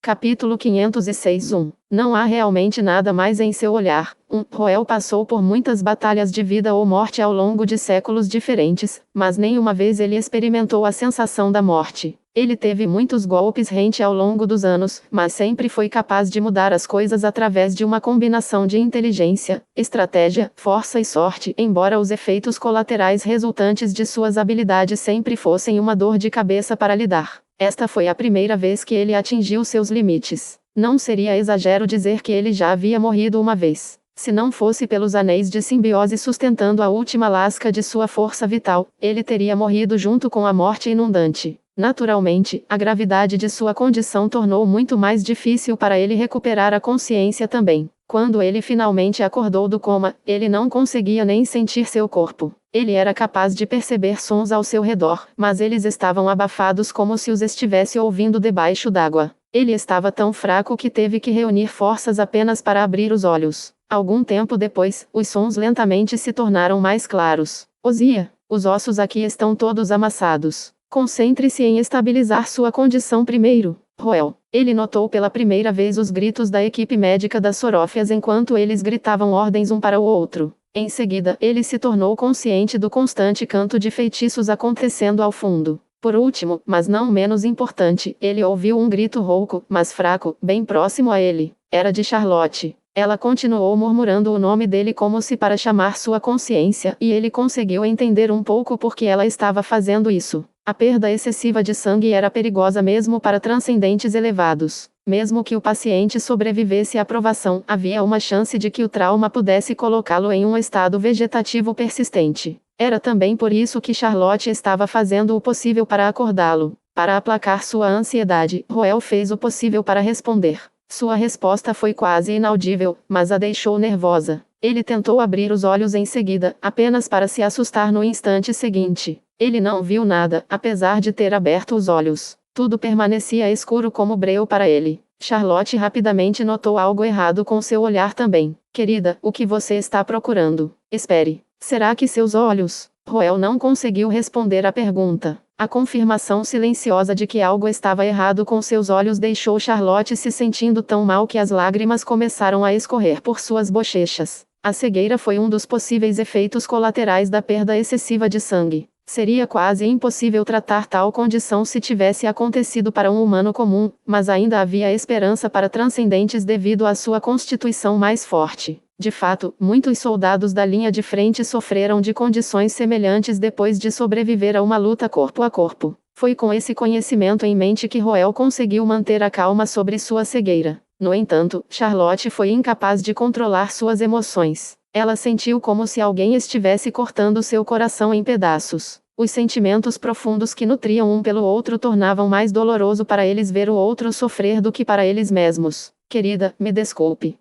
Capítulo 506. Não há realmente nada mais em seu olhar. Roel passou por muitas batalhas de vida ou morte ao longo de séculos diferentes, mas nenhuma vez ele experimentou a sensação da morte. Ele teve muitos golpes rente ao longo dos anos, mas sempre foi capaz de mudar as coisas através de uma combinação de inteligência, estratégia, força e sorte, embora os efeitos colaterais resultantes de suas habilidades sempre fossem uma dor de cabeça para lidar. Esta foi a primeira vez que ele atingiu seus limites. Não seria exagero dizer que ele já havia morrido uma vez. Se não fosse pelos anéis de simbiose sustentando a última lasca de sua força vital, ele teria morrido junto com a morte inundante. Naturalmente, a gravidade de sua condição tornou muito mais difícil para ele recuperar a consciência também. Quando ele finalmente acordou do coma, ele não conseguia nem sentir seu corpo. Ele era capaz de perceber sons ao seu redor, mas eles estavam abafados como se os estivesse ouvindo debaixo d'água. Ele estava tão fraco que teve que reunir forças apenas para abrir os olhos. Algum tempo depois, os sons lentamente se tornaram mais claros. Ozia, os ossos aqui estão todos amassados. Concentre-se em estabilizar sua condição primeiro. Roel. Ele notou pela primeira vez os gritos da equipe médica das Sorófias enquanto eles gritavam ordens um para o outro. Em seguida, ele se tornou consciente do constante canto de feitiços acontecendo ao fundo. Por último, mas não menos importante, ele ouviu um grito rouco, mas fraco, bem próximo a ele. Era de Charlotte. Ela continuou murmurando o nome dele como se para chamar sua consciência, e ele conseguiu entender um pouco por que ela estava fazendo isso. A perda excessiva de sangue era perigosa mesmo para transcendentes elevados. Mesmo que o paciente sobrevivesse à provação, havia uma chance de que o trauma pudesse colocá-lo em um estado vegetativo persistente. Era também por isso que Charlotte estava fazendo o possível para acordá-lo. Para aplacar sua ansiedade, Roel fez o possível para responder. Sua resposta foi quase inaudível, mas a deixou nervosa. Ele tentou abrir os olhos em seguida, apenas para se assustar no instante seguinte. Ele não viu nada, apesar de ter aberto os olhos. Tudo permanecia escuro como breu para ele. Charlotte rapidamente notou algo errado com seu olhar também. Querida, o que você está procurando? Espere. Será que seus olhos? Roel não conseguiu responder à pergunta. A confirmação silenciosa de que algo estava errado com seus olhos deixou Charlotte se sentindo tão mal que as lágrimas começaram a escorrer por suas bochechas. A cegueira foi um dos possíveis efeitos colaterais da perda excessiva de sangue. Seria quase impossível tratar tal condição se tivesse acontecido para um humano comum, mas ainda havia esperança para transcendentes devido à sua constituição mais forte. De fato, muitos soldados da linha de frente sofreram de condições semelhantes depois de sobreviver a uma luta corpo a corpo. Foi com esse conhecimento em mente que Roel conseguiu manter a calma sobre sua cegueira. No entanto, Charlotte foi incapaz de controlar suas emoções. Ela sentiu como se alguém estivesse cortando seu coração em pedaços. Os sentimentos profundos que nutriam um pelo outro tornavam mais doloroso para eles ver o outro sofrer do que para eles mesmos. Querida, me desculpe.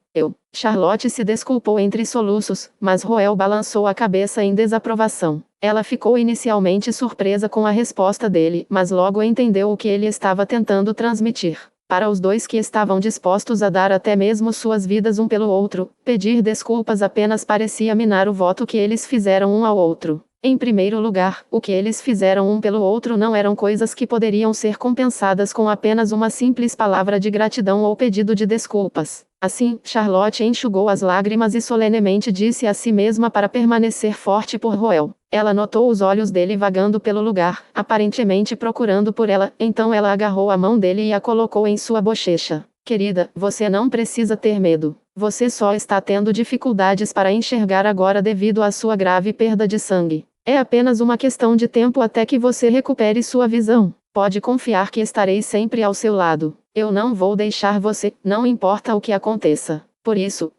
Charlotte se desculpou entre soluços, mas Roel balançou a cabeça em desaprovação. Ela ficou inicialmente surpresa com a resposta dele, mas logo entendeu o que ele estava tentando transmitir. Para os dois que estavam dispostos a dar até mesmo suas vidas um pelo outro, pedir desculpas apenas parecia minar o voto que eles fizeram um ao outro. Em primeiro lugar, o que eles fizeram um pelo outro não eram coisas que poderiam ser compensadas com apenas uma simples palavra de gratidão ou pedido de desculpas. Assim, Charlotte enxugou as lágrimas e solenemente disse a si mesma para permanecer forte por Roel. Ela notou os olhos dele vagando pelo lugar, aparentemente procurando por ela, então ela agarrou a mão dele e a colocou em sua bochecha. Querida, você não precisa ter medo. Você só está tendo dificuldades para enxergar agora devido à sua grave perda de sangue. É apenas uma questão de tempo até que você recupere sua visão. Pode confiar que estarei sempre ao seu lado. Eu não vou deixar você, não importa o que aconteça. Por isso,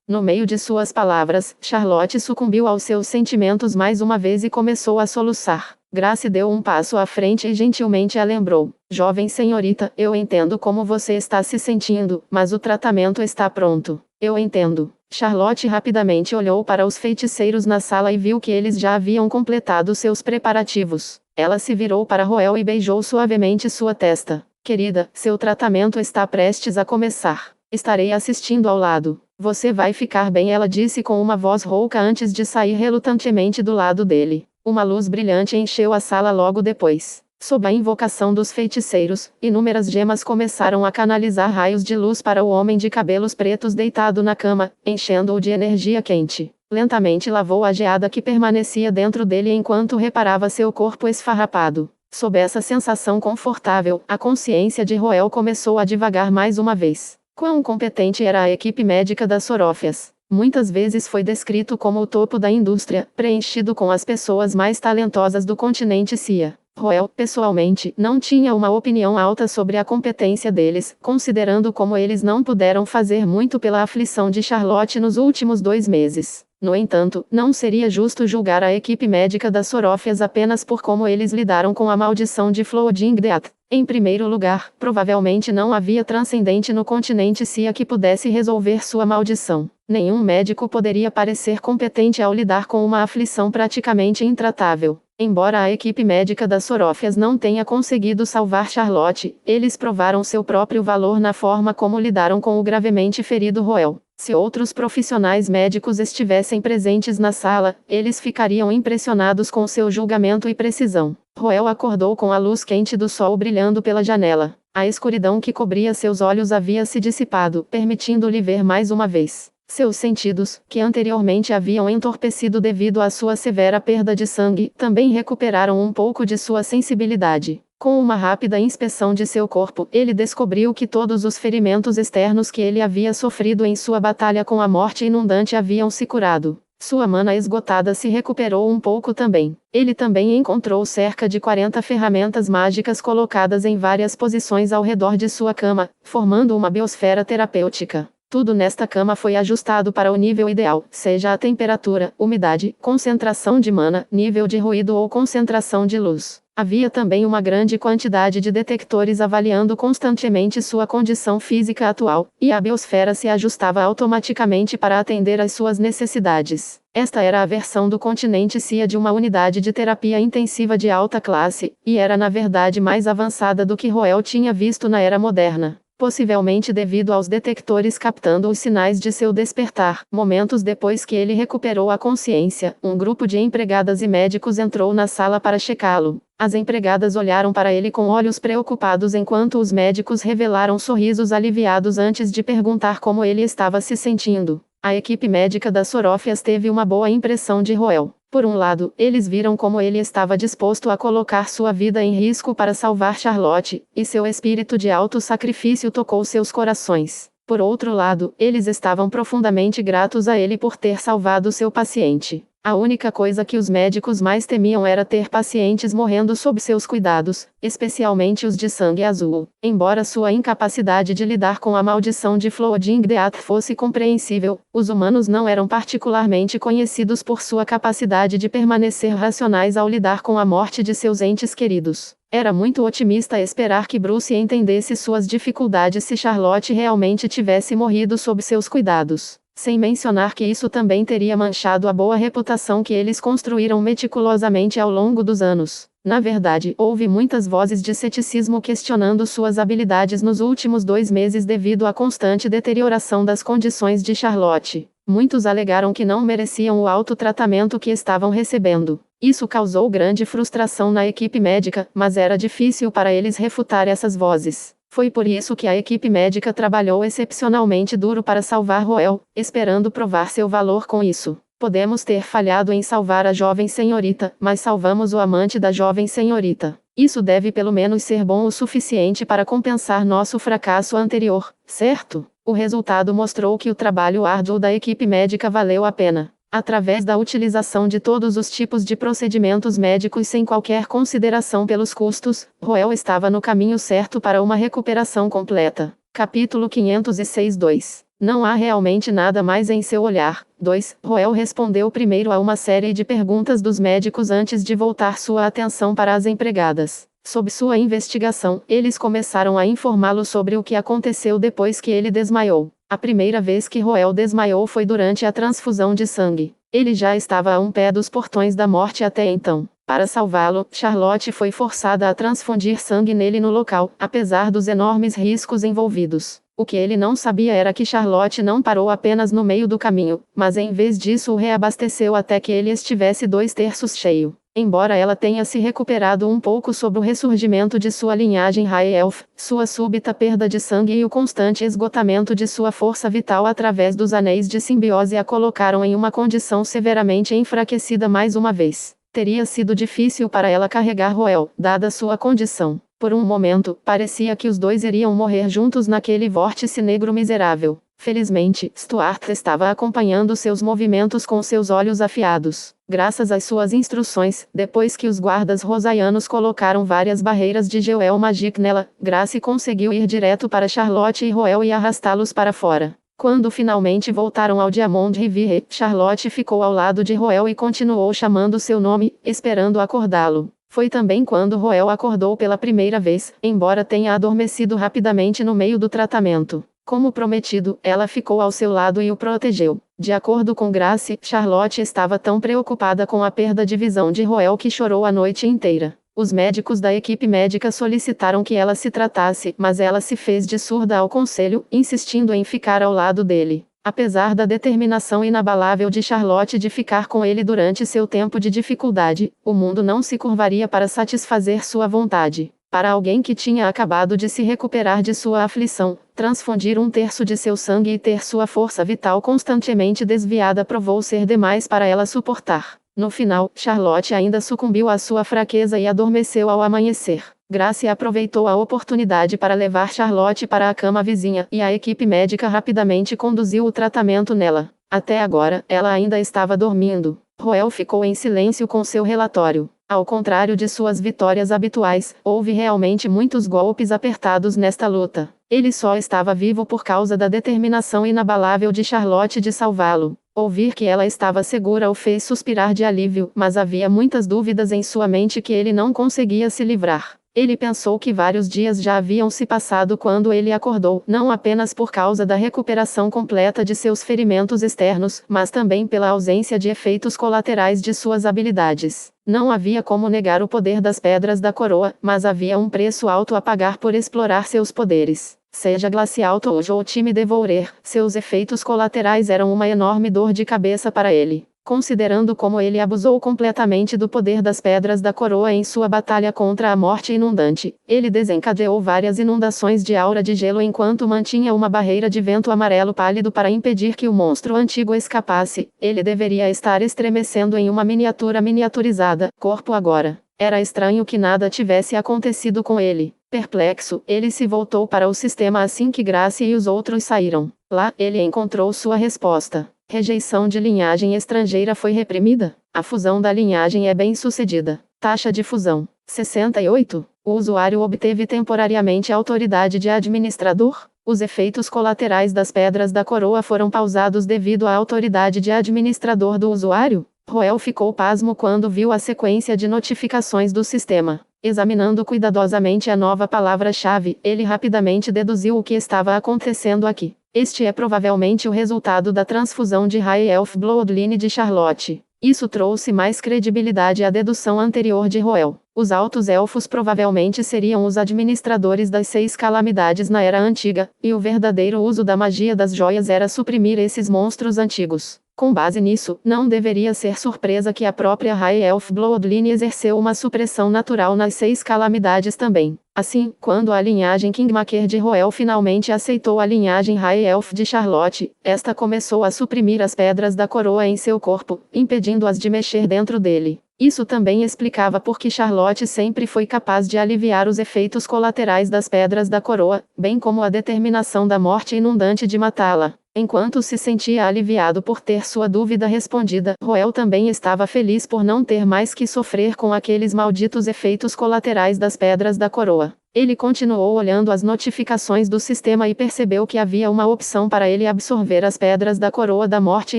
no meio de suas palavras, Charlotte sucumbiu aos seus sentimentos mais uma vez e começou a soluçar. Grace deu um passo à frente e gentilmente a lembrou. Jovem senhorita, eu entendo como você está se sentindo, mas o tratamento está pronto. Eu entendo. Charlotte rapidamente olhou para os feiticeiros na sala e viu que eles já haviam completado seus preparativos. Ela se virou para Roel e beijou suavemente sua testa. Querida, seu tratamento está prestes a começar. Estarei assistindo ao lado. Você vai ficar bem, ela disse com uma voz rouca antes de sair relutantemente do lado dele. Uma luz brilhante encheu a sala logo depois. Sob a invocação dos feiticeiros, inúmeras gemas começaram a canalizar raios de luz para o homem de cabelos pretos deitado na cama, enchendo-o de energia quente. Lentamente lavou a geada que permanecia dentro dele enquanto reparava seu corpo esfarrapado. Sob essa sensação confortável, a consciência de Roel começou a divagar mais uma vez. Quão competente era a equipe médica das Sorófias! Muitas vezes foi descrito como o topo da indústria, preenchido com as pessoas mais talentosas do continente Cia. Roel, pessoalmente, não tinha uma opinião alta sobre a competência deles, considerando como eles não puderam fazer muito pela aflição de Charlotte nos últimos 2 meses. No entanto, não seria justo julgar a equipe médica das Sorófias apenas por como eles lidaram com a maldição de Floodingdeath. Em primeiro lugar, provavelmente não havia transcendente no continente Cia que pudesse resolver sua maldição. Nenhum médico poderia parecer competente ao lidar com uma aflição praticamente intratável. Embora a equipe médica das Sorófias não tenha conseguido salvar Charlotte, eles provaram seu próprio valor na forma como lidaram com o gravemente ferido Roel. Se outros profissionais médicos estivessem presentes na sala, eles ficariam impressionados com seu julgamento e precisão. Roel acordou com a luz quente do sol brilhando pela janela. A escuridão que cobria seus olhos havia se dissipado, permitindo-lhe ver mais uma vez. Seus sentidos, que anteriormente haviam entorpecido devido à sua severa perda de sangue, também recuperaram um pouco de sua sensibilidade. Com uma rápida inspeção de seu corpo, ele descobriu que todos os ferimentos externos que ele havia sofrido em sua batalha com a morte inundante haviam se curado. Sua mana esgotada se recuperou um pouco também. Ele também encontrou cerca de 40 ferramentas mágicas colocadas em várias posições ao redor de sua cama, formando uma biosfera terapêutica. Tudo nesta cama foi ajustado para o nível ideal, seja a temperatura, umidade, concentração de mana, nível de ruído ou concentração de luz. Havia também uma grande quantidade de detectores avaliando constantemente sua condição física atual, e a biosfera se ajustava automaticamente para atender às suas necessidades. Esta era a versão do continente Cia de uma unidade de terapia intensiva de alta classe, e era na verdade mais avançada do que Roel tinha visto na era moderna. Possivelmente devido aos detectores captando os sinais de seu despertar. Momentos depois que ele recuperou a consciência, um grupo de empregadas e médicos entrou na sala para checá-lo. As empregadas olharam para ele com olhos preocupados enquanto os médicos revelaram sorrisos aliviados antes de perguntar como ele estava se sentindo. A equipe médica das Sorófias teve uma boa impressão de Roel. Por um lado, eles viram como ele estava disposto a colocar sua vida em risco para salvar Charlotte, e seu espírito de auto-sacrifício tocou seus corações. Por outro lado, eles estavam profundamente gratos a ele por ter salvado seu paciente. A única coisa que os médicos mais temiam era ter pacientes morrendo sob seus cuidados, especialmente os de sangue azul. Embora sua incapacidade de lidar com a maldição de Floodingdeath fosse compreensível, os humanos não eram particularmente conhecidos por sua capacidade de permanecer racionais ao lidar com a morte de seus entes queridos. Era muito otimista esperar que Bruce entendesse suas dificuldades se Charlotte realmente tivesse morrido sob seus cuidados. Sem mencionar que isso também teria manchado a boa reputação que eles construíram meticulosamente ao longo dos anos. Na verdade, houve muitas vozes de ceticismo questionando suas habilidades nos últimos 2 meses devido à constante deterioração das condições de Charlotte. Muitos alegaram que não mereciam o alto tratamento que estavam recebendo. Isso causou grande frustração na equipe médica, mas era difícil para eles refutar essas vozes. Foi por isso que a equipe médica trabalhou excepcionalmente duro para salvar Roel, esperando provar seu valor com isso. Podemos ter falhado em salvar a jovem senhorita, mas salvamos o amante da jovem senhorita. Isso deve pelo menos ser bom o suficiente para compensar nosso fracasso anterior, certo? O resultado mostrou que o trabalho árduo da equipe médica valeu a pena. Através da utilização de todos os tipos de procedimentos médicos sem qualquer consideração pelos custos, Roel estava no caminho certo para uma recuperação completa. Capítulo 506-2. Não há realmente nada mais em seu olhar. 2. Roel respondeu primeiro a uma série de perguntas dos médicos antes de voltar sua atenção para as empregadas. Sob sua investigação, eles começaram a informá-lo sobre o que aconteceu depois que ele desmaiou. A primeira vez que Roel desmaiou foi durante a transfusão de sangue. Ele já estava a um pé dos portões da morte até então. Para salvá-lo, Charlotte foi forçada a transfundir sangue nele no local, apesar dos enormes riscos envolvidos. O que ele não sabia era que Charlotte não parou apenas no meio do caminho, mas em vez disso o reabasteceu até que ele estivesse 2/3 cheio. Embora ela tenha se recuperado um pouco sob o ressurgimento de sua linhagem High Elf, sua súbita perda de sangue e o constante esgotamento de sua força vital através dos anéis de simbiose a colocaram em uma condição severamente enfraquecida mais uma vez. Teria sido difícil para ela carregar Roel, dada sua condição. Por um momento, parecia que os dois iriam morrer juntos naquele vórtice negro miserável. Felizmente, Stuart estava acompanhando seus movimentos com seus olhos afiados. Graças às suas instruções, depois que os guardas rosaianos colocaram várias barreiras de Jewel Magic nela, Grace conseguiu ir direto para Charlotte e Roel e arrastá-los para fora. Quando finalmente voltaram ao Diamond Riviere, Charlotte ficou ao lado de Roel e continuou chamando seu nome, esperando acordá-lo. Foi também quando Roel acordou pela primeira vez, embora tenha adormecido rapidamente no meio do tratamento. Como prometido, ela ficou ao seu lado e o protegeu. De acordo com Grace, Charlotte estava tão preocupada com a perda de visão de Roel que chorou a noite inteira. Os médicos da equipe médica solicitaram que ela se tratasse, mas ela se fez de surda ao conselho, insistindo em ficar ao lado dele. Apesar da determinação inabalável de Charlotte de ficar com ele durante seu tempo de dificuldade, o mundo não se curvaria para satisfazer sua vontade. Para alguém que tinha acabado de se recuperar de sua aflição, transfundir um terço de seu sangue e ter sua força vital constantemente desviada provou ser demais para ela suportar. No final, Charlotte ainda sucumbiu à sua fraqueza e adormeceu ao amanhecer. Grace aproveitou a oportunidade para levar Charlotte para a cama vizinha e a equipe médica rapidamente conduziu o tratamento nela. Até agora, ela ainda estava dormindo. Roel ficou em silêncio com seu relatório. Ao contrário de suas vitórias habituais, houve realmente muitos golpes apertados nesta luta. Ele só estava vivo por causa da determinação inabalável de Charlotte de salvá-lo. Ouvir que ela estava segura o fez suspirar de alívio, mas havia muitas dúvidas em sua mente que ele não conseguia se livrar. Ele pensou que vários dias já haviam se passado quando ele acordou, não apenas por causa da recuperação completa de seus ferimentos externos, mas também pela ausência de efeitos colaterais de suas habilidades. Não havia como negar o poder das pedras da coroa, mas havia um preço alto a pagar por explorar seus poderes. Seja Glacial Touch ou Time Devourer, seus efeitos colaterais eram uma enorme dor de cabeça para ele. Considerando como ele abusou completamente do poder das pedras da coroa em sua batalha contra a morte inundante, ele desencadeou várias inundações de aura de gelo enquanto mantinha uma barreira de vento amarelo pálido para impedir que o monstro antigo escapasse. Ele deveria estar estremecendo em uma miniatura miniaturizada, corpo agora. Era estranho que nada tivesse acontecido com ele. Perplexo, ele se voltou para o sistema assim que Grace e os outros saíram. Lá, ele encontrou sua resposta. Rejeição de linhagem estrangeira foi reprimida. A fusão da linhagem é bem-sucedida. Taxa de fusão: 68. O usuário obteve temporariamente autoridade de administrador. Os efeitos colaterais das pedras da coroa foram pausados devido à autoridade de administrador do usuário. Roel ficou pasmo quando viu a sequência de notificações do sistema. Examinando cuidadosamente a nova palavra-chave, ele rapidamente deduziu o que estava acontecendo aqui. Este é provavelmente o resultado da transfusão de High Elf Bloodline de Charlotte. Isso trouxe mais credibilidade à dedução anterior de Roel. Os altos elfos provavelmente seriam os administradores das 6 calamidades na Era Antiga, e o verdadeiro uso da magia das joias era suprimir esses monstros antigos. Com base nisso, não deveria ser surpresa que a própria High Elf Bloodline exerceu uma supressão natural nas 6 calamidades também. Assim, quando a linhagem Kingmaker de Roel finalmente aceitou a linhagem High Elf de Charlotte, esta começou a suprimir as pedras da coroa em seu corpo, impedindo-as de mexer dentro dele. Isso também explicava por que Charlotte sempre foi capaz de aliviar os efeitos colaterais das pedras da coroa, bem como a determinação da morte inundante de matá-la. Enquanto se sentia aliviado por ter sua dúvida respondida, Roel também estava feliz por não ter mais que sofrer com aqueles malditos efeitos colaterais das pedras da coroa. Ele continuou olhando as notificações do sistema e percebeu que havia uma opção para ele absorver as pedras da coroa da morte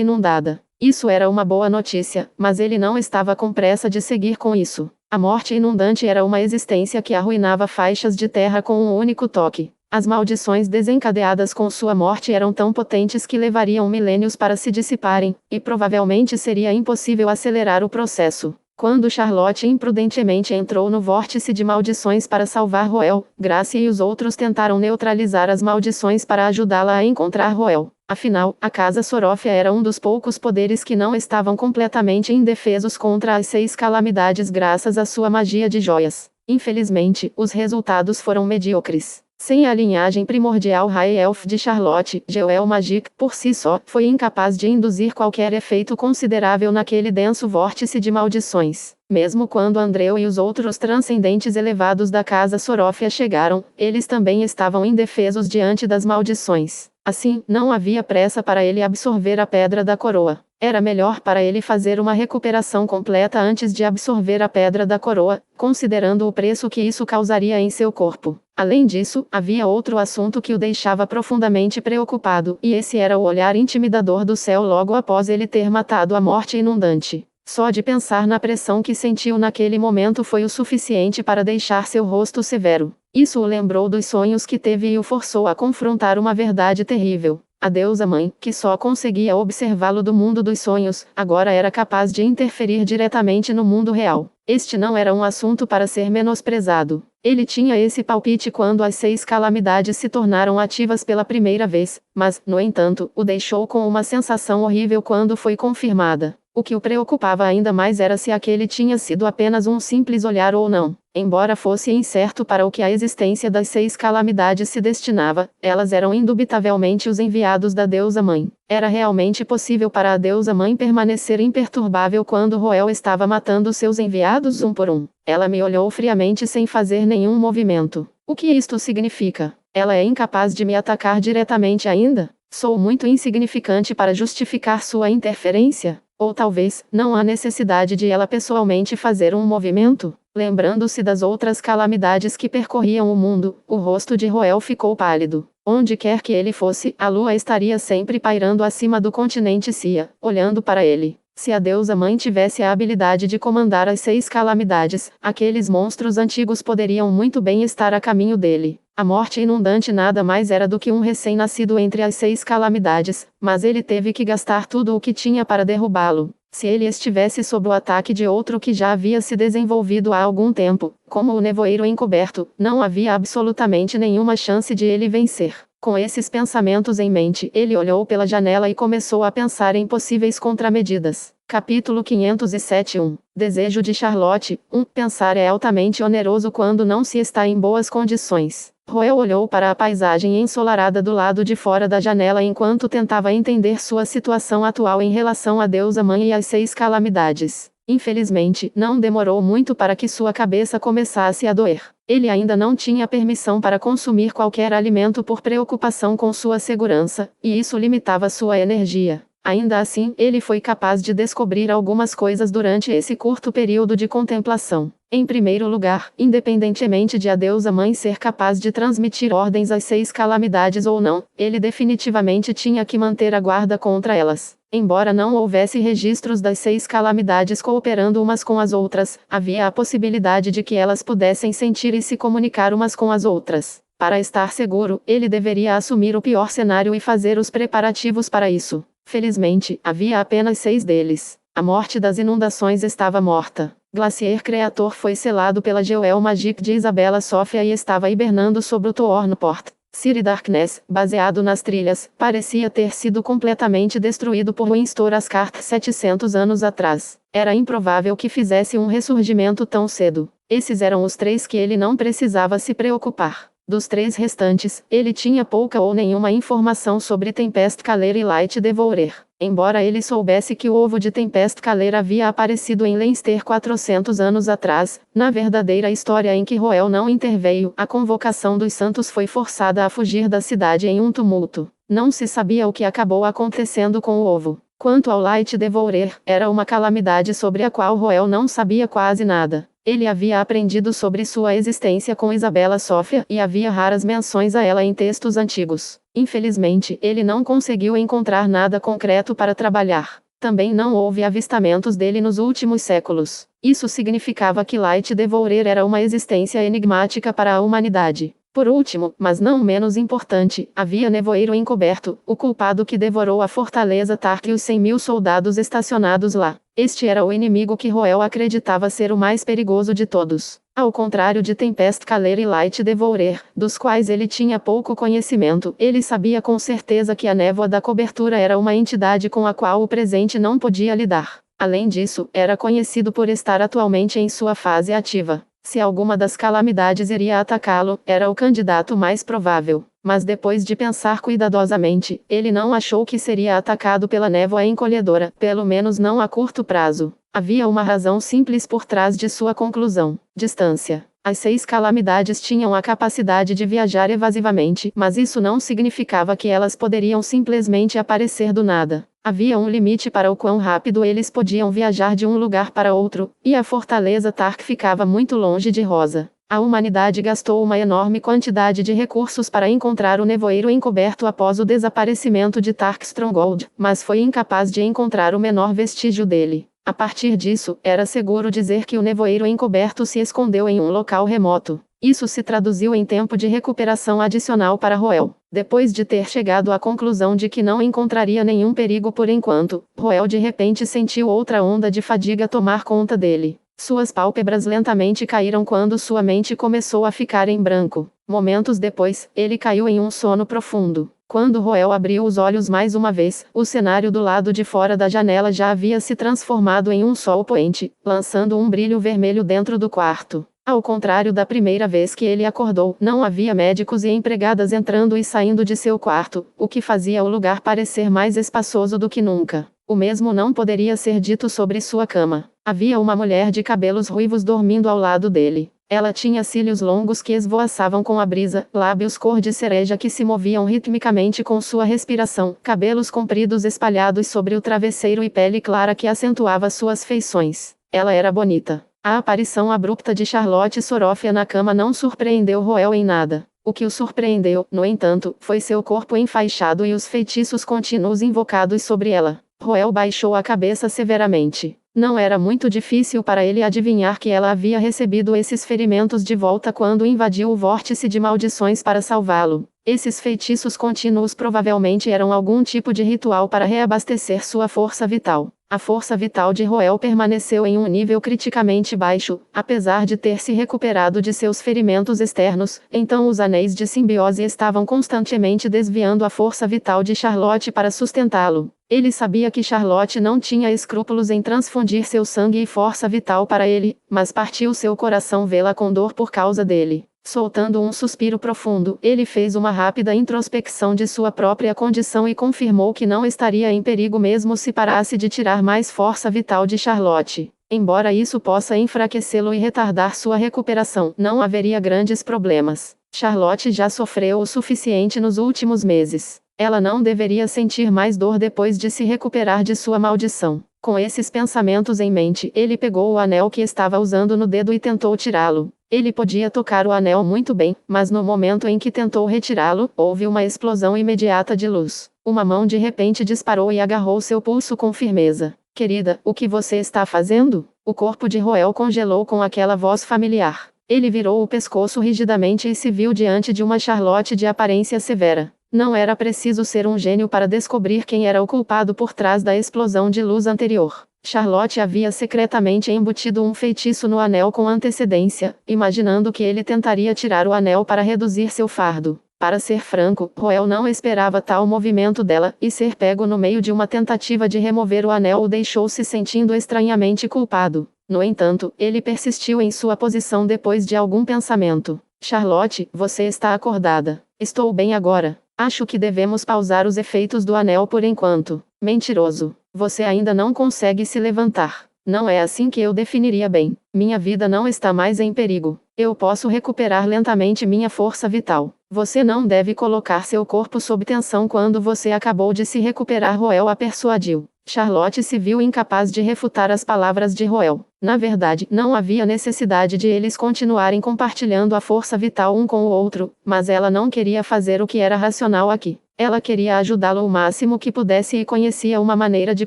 inundada. Isso era uma boa notícia, mas ele não estava com pressa de seguir com isso. A morte inundante era uma existência que arruinava faixas de terra com um único toque. As maldições desencadeadas com sua morte eram tão potentes que levariam milênios para se dissiparem, e provavelmente seria impossível acelerar o processo. Quando Charlotte imprudentemente entrou no vórtice de maldições para salvar Roel, Gracie e os outros tentaram neutralizar as maldições para ajudá-la a encontrar Roel. Afinal, a Casa Sorofia era um dos poucos poderes que não estavam completamente indefesos contra as 6 calamidades graças à sua magia de joias. Infelizmente, os resultados foram medíocres. Sem a linhagem primordial High Elf de Charlotte, Jewel Magic, por si só, foi incapaz de induzir qualquer efeito considerável naquele denso vórtice de maldições. Mesmo quando Andreu e os outros transcendentes elevados da Casa Sorofia chegaram, eles também estavam indefesos diante das maldições. Assim, não havia pressa para ele absorver a Pedra da Coroa. Era melhor para ele fazer uma recuperação completa antes de absorver a Pedra da Coroa, considerando o preço que isso causaria em seu corpo. Além disso, havia outro assunto que o deixava profundamente preocupado, e esse era o olhar intimidador do céu logo após ele ter matado a morte inundante. Só de pensar na pressão que sentiu naquele momento foi o suficiente para deixar seu rosto severo. Isso o lembrou dos sonhos que teve e o forçou a confrontar uma verdade terrível. A deusa mãe, que só conseguia observá-lo do mundo dos sonhos, agora era capaz de interferir diretamente no mundo real. Este não era um assunto para ser menosprezado. Ele tinha esse palpite quando as 6 calamidades se tornaram ativas pela primeira vez, mas, no entanto, o deixou com uma sensação horrível quando foi confirmada. O que o preocupava ainda mais era se aquele tinha sido apenas um simples olhar ou não. Embora fosse incerto para o que a existência das 6 calamidades se destinava, elas eram indubitavelmente os enviados da deusa mãe. Era realmente possível para a deusa mãe permanecer imperturbável quando Roel estava matando seus enviados um por um. Ela me olhou friamente sem fazer nenhum movimento. O que isto significa? Ela é incapaz de me atacar diretamente ainda? Sou muito insignificante para justificar sua interferência? Ou talvez, não há necessidade de ela pessoalmente fazer um movimento? Lembrando-se das outras calamidades que percorriam o mundo, o rosto de Roel ficou pálido. Onde quer que ele fosse, a lua estaria sempre pairando acima do continente Cia, olhando para ele. Se a deusa mãe tivesse a habilidade de comandar as 6 calamidades, aqueles monstros antigos poderiam muito bem estar a caminho dele. A morte inundante nada mais era do que um recém-nascido entre as 6 calamidades, mas ele teve que gastar tudo o que tinha para derrubá-lo. Se ele estivesse sob o ataque de outro que já havia se desenvolvido há algum tempo, como o nevoeiro encoberto, não havia absolutamente nenhuma chance de ele vencer. Com esses pensamentos em mente, ele olhou pela janela e começou a pensar em possíveis contramedidas. Capítulo 507 Desejo de Charlotte. Pensar é altamente oneroso quando não se está em boas condições. Roel olhou para a paisagem ensolarada do lado de fora da janela enquanto tentava entender sua situação atual em relação à deusa mãe e às 6 calamidades. Infelizmente, não demorou muito para que sua cabeça começasse a doer. Ele ainda não tinha permissão para consumir qualquer alimento por preocupação com sua segurança, e isso limitava sua energia. Ainda assim, ele foi capaz de descobrir algumas coisas durante esse curto período de contemplação. Em primeiro lugar, independentemente de a deusa mãe ser capaz de transmitir ordens às 6 calamidades ou não, ele definitivamente tinha que manter a guarda contra elas. Embora não houvesse registros das 6 calamidades cooperando umas com as outras, havia a possibilidade de que elas pudessem sentir e se comunicar umas com as outras. Para estar seguro, ele deveria assumir o pior cenário e fazer os preparativos para isso. Felizmente, havia apenas 6 deles. A morte das inundações estava morta. Glacier Creator foi selado pela Jewel Magic de Isabela Sofia e estava hibernando sobre o Toornport. City Darkness, baseado nas trilhas, parecia ter sido completamente destruído por Winstor Ascart 700 anos atrás. Era improvável que fizesse um ressurgimento tão cedo. Esses eram os 3 que ele não precisava se preocupar. Dos 3 restantes, ele tinha pouca ou nenhuma informação sobre Tempest Caller e Light Devourer. Embora ele soubesse que o ovo de Tempest Caller havia aparecido em Leinster 400 anos atrás, na verdadeira história em que Roel não interveio, a convocação dos santos foi forçada a fugir da cidade em um tumulto. Não se sabia o que acabou acontecendo com o ovo. Quanto ao Light Devourer, era uma calamidade sobre a qual Roel não sabia quase nada. Ele havia aprendido sobre sua existência com Isabela Sofia e havia raras menções a ela em textos antigos. Infelizmente, ele não conseguiu encontrar nada concreto para trabalhar. Também não houve avistamentos dele nos últimos séculos. Isso significava que Light Devourer era uma existência enigmática para a humanidade. Por último, mas não menos importante, havia nevoeiro encoberto, o culpado que devorou a fortaleza Tark e os 100.000 soldados estacionados lá. Este era o inimigo que Roel acreditava ser o mais perigoso de todos. Ao contrário de Tempest Caller e Light Devourer, dos quais ele tinha pouco conhecimento, ele sabia com certeza que a névoa da cobertura era uma entidade com a qual o presente não podia lidar. Além disso, era conhecido por estar atualmente em sua fase ativa. Se alguma das calamidades iria atacá-lo, era o candidato mais provável. Mas depois de pensar cuidadosamente, ele não achou que seria atacado pela névoa encolhedora, pelo menos não a curto prazo. Havia uma razão simples por trás de sua conclusão: distância. As 6 calamidades tinham a capacidade de viajar evasivamente, mas isso não significava que elas poderiam simplesmente aparecer do nada. Havia um limite para o quão rápido eles podiam viajar de um lugar para outro, e a fortaleza Tark ficava muito longe de Rosa. A humanidade gastou uma enorme quantidade de recursos para encontrar o nevoeiro encoberto após o desaparecimento de Tark Stronghold, mas foi incapaz de encontrar o menor vestígio dele. A partir disso, era seguro dizer que o nevoeiro encoberto se escondeu em um local remoto. Isso se traduziu em tempo de recuperação adicional para Roel. Depois de ter chegado à conclusão de que não encontraria nenhum perigo por enquanto, Roel de repente sentiu outra onda de fadiga tomar conta dele. Suas pálpebras lentamente caíram quando sua mente começou a ficar em branco. Momentos depois, ele caiu em um sono profundo. Quando Roel abriu os olhos mais uma vez, o cenário do lado de fora da janela já havia se transformado em um sol poente, lançando um brilho vermelho dentro do quarto. Ao contrário da primeira vez que ele acordou, não havia médicos e empregadas entrando e saindo de seu quarto, o que fazia o lugar parecer mais espaçoso do que nunca. O mesmo não poderia ser dito sobre sua cama. Havia uma mulher de cabelos ruivos dormindo ao lado dele. Ela tinha cílios longos que esvoaçavam com a brisa, lábios cor de cereja que se moviam ritmicamente com sua respiração, cabelos compridos espalhados sobre o travesseiro e pele clara que acentuava suas feições. Ela era bonita. A aparição abrupta de Charlotte Sorofia na cama não surpreendeu Roel em nada. O que o surpreendeu, no entanto, foi seu corpo enfaixado e os feitiços contínuos invocados sobre ela. Roel baixou a cabeça severamente. Não era muito difícil para ele adivinhar que ela havia recebido esses ferimentos de volta quando invadiu o vórtice de maldições para salvá-lo. Esses feitiços contínuos provavelmente eram algum tipo de ritual para reabastecer sua força vital. A força vital de Roel permaneceu em um nível criticamente baixo, apesar de ter se recuperado de seus ferimentos externos, então os anéis de simbiose estavam constantemente desviando a força vital de Charlotte para sustentá-lo. Ele sabia que Charlotte não tinha escrúpulos em transfundir seu sangue e força vital para ele, mas partiu seu coração vê-la com dor por causa dele. Soltando um suspiro profundo, ele fez uma rápida introspecção de sua própria condição e confirmou que não estaria em perigo mesmo se parasse de tirar mais força vital de Charlotte. Embora isso possa enfraquecê-lo e retardar sua recuperação, não haveria grandes problemas. Charlotte já sofreu o suficiente nos últimos meses. Ela não deveria sentir mais dor depois de se recuperar de sua maldição. Com esses pensamentos em mente, ele pegou o anel que estava usando no dedo e tentou tirá-lo. Ele podia tocar o anel muito bem, mas no momento em que tentou retirá-lo, houve uma explosão imediata de luz. Uma mão de repente disparou e agarrou seu pulso com firmeza. Querida, o que você está fazendo? O corpo de Roel congelou com aquela voz familiar. Ele virou o pescoço rigidamente e se viu diante de uma Charlotte de aparência severa. Não era preciso ser um gênio para descobrir quem era o culpado por trás da explosão de luz anterior. Charlotte havia secretamente embutido um feitiço no anel com antecedência, imaginando que ele tentaria tirar o anel para reduzir seu fardo. Para ser franco, Roel não esperava tal movimento dela, e ser pego no meio de uma tentativa de remover o anel o deixou se sentindo estranhamente culpado. No entanto, ele persistiu em sua posição depois de algum pensamento. Charlotte, você está acordada. Estou bem agora. Acho que devemos pausar os efeitos do anel por enquanto. Mentiroso. Você ainda não consegue se levantar. Não é assim que eu definiria bem. Minha vida não está mais em perigo. Eu posso recuperar lentamente minha força vital. Você não deve colocar seu corpo sob tensão quando você acabou de se recuperar, Roel a persuadiu. Charlotte se viu incapaz de refutar as palavras de Roel. Na verdade, não havia necessidade de eles continuarem compartilhando a força vital um com o outro, mas ela não queria fazer o que era racional aqui. Ela queria ajudá-lo o máximo que pudesse e conhecia uma maneira de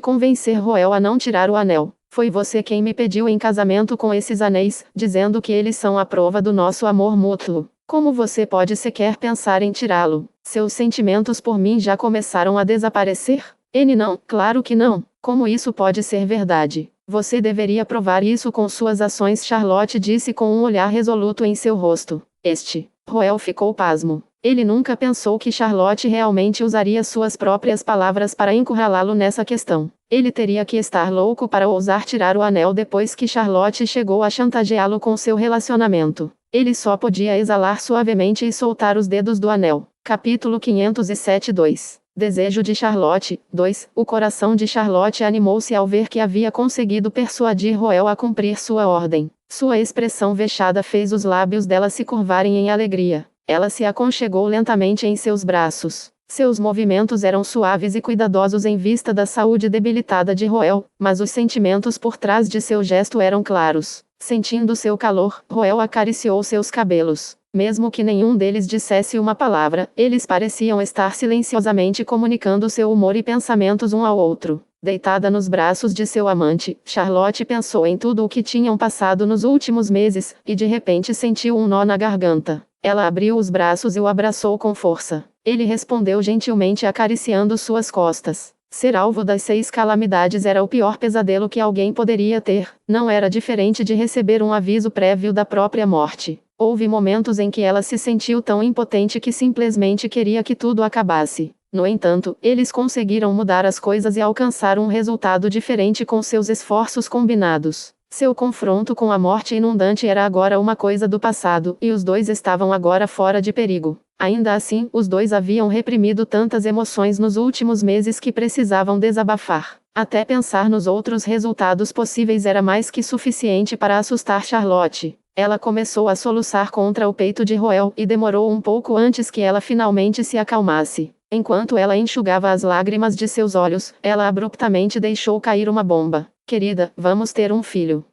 convencer Roel a não tirar o anel. Foi você quem me pediu em casamento com esses anéis, dizendo que eles são a prova do nosso amor mútuo. Como você pode sequer pensar em tirá-lo? Seus sentimentos por mim já começaram a desaparecer? N não, claro que não. Como isso pode ser verdade? Você deveria provar isso com suas ações, Charlotte disse com um olhar resoluto em seu rosto. Roel ficou pasmo. Ele nunca pensou que Charlotte realmente usaria suas próprias palavras para encurralá-lo nessa questão. Ele teria que estar louco para ousar tirar o anel depois que Charlotte chegou a chantageá-lo com seu relacionamento. Ele só podia exalar suavemente e soltar os dedos do anel. Capítulo 507-2 Desejo de Charlotte. 2. O coração de Charlotte animou-se ao ver que havia conseguido persuadir Roel a cumprir sua ordem. Sua expressão vexada fez os lábios dela se curvarem em alegria. Ela se aconchegou lentamente em seus braços. Seus movimentos eram suaves e cuidadosos em vista da saúde debilitada de Roel, mas os sentimentos por trás de seu gesto eram claros. Sentindo seu calor, Roel acariciou seus cabelos. Mesmo que nenhum deles dissesse uma palavra, eles pareciam estar silenciosamente comunicando seu humor e pensamentos um ao outro. Deitada nos braços de seu amante, Charlotte pensou em tudo o que tinham passado nos últimos meses, e de repente sentiu um nó na garganta. Ela abriu os braços e o abraçou com força. Ele respondeu gentilmente acariciando suas costas. Ser alvo das 6 calamidades era o pior pesadelo que alguém poderia ter. Não era diferente de receber um aviso prévio da própria morte. Houve momentos em que ela se sentiu tão impotente que simplesmente queria que tudo acabasse. No entanto, eles conseguiram mudar as coisas e alcançar um resultado diferente com seus esforços combinados. Seu confronto com a morte inundante era agora uma coisa do passado, e os dois estavam agora fora de perigo. Ainda assim, os dois haviam reprimido tantas emoções nos últimos meses que precisavam desabafar. Até pensar nos outros resultados possíveis era mais que suficiente para assustar Charlotte. Ela começou a soluçar contra o peito de Roel, e demorou um pouco antes que ela finalmente se acalmasse. Enquanto ela enxugava as lágrimas de seus olhos, ela abruptamente deixou cair uma bomba. Querida, vamos ter um filho.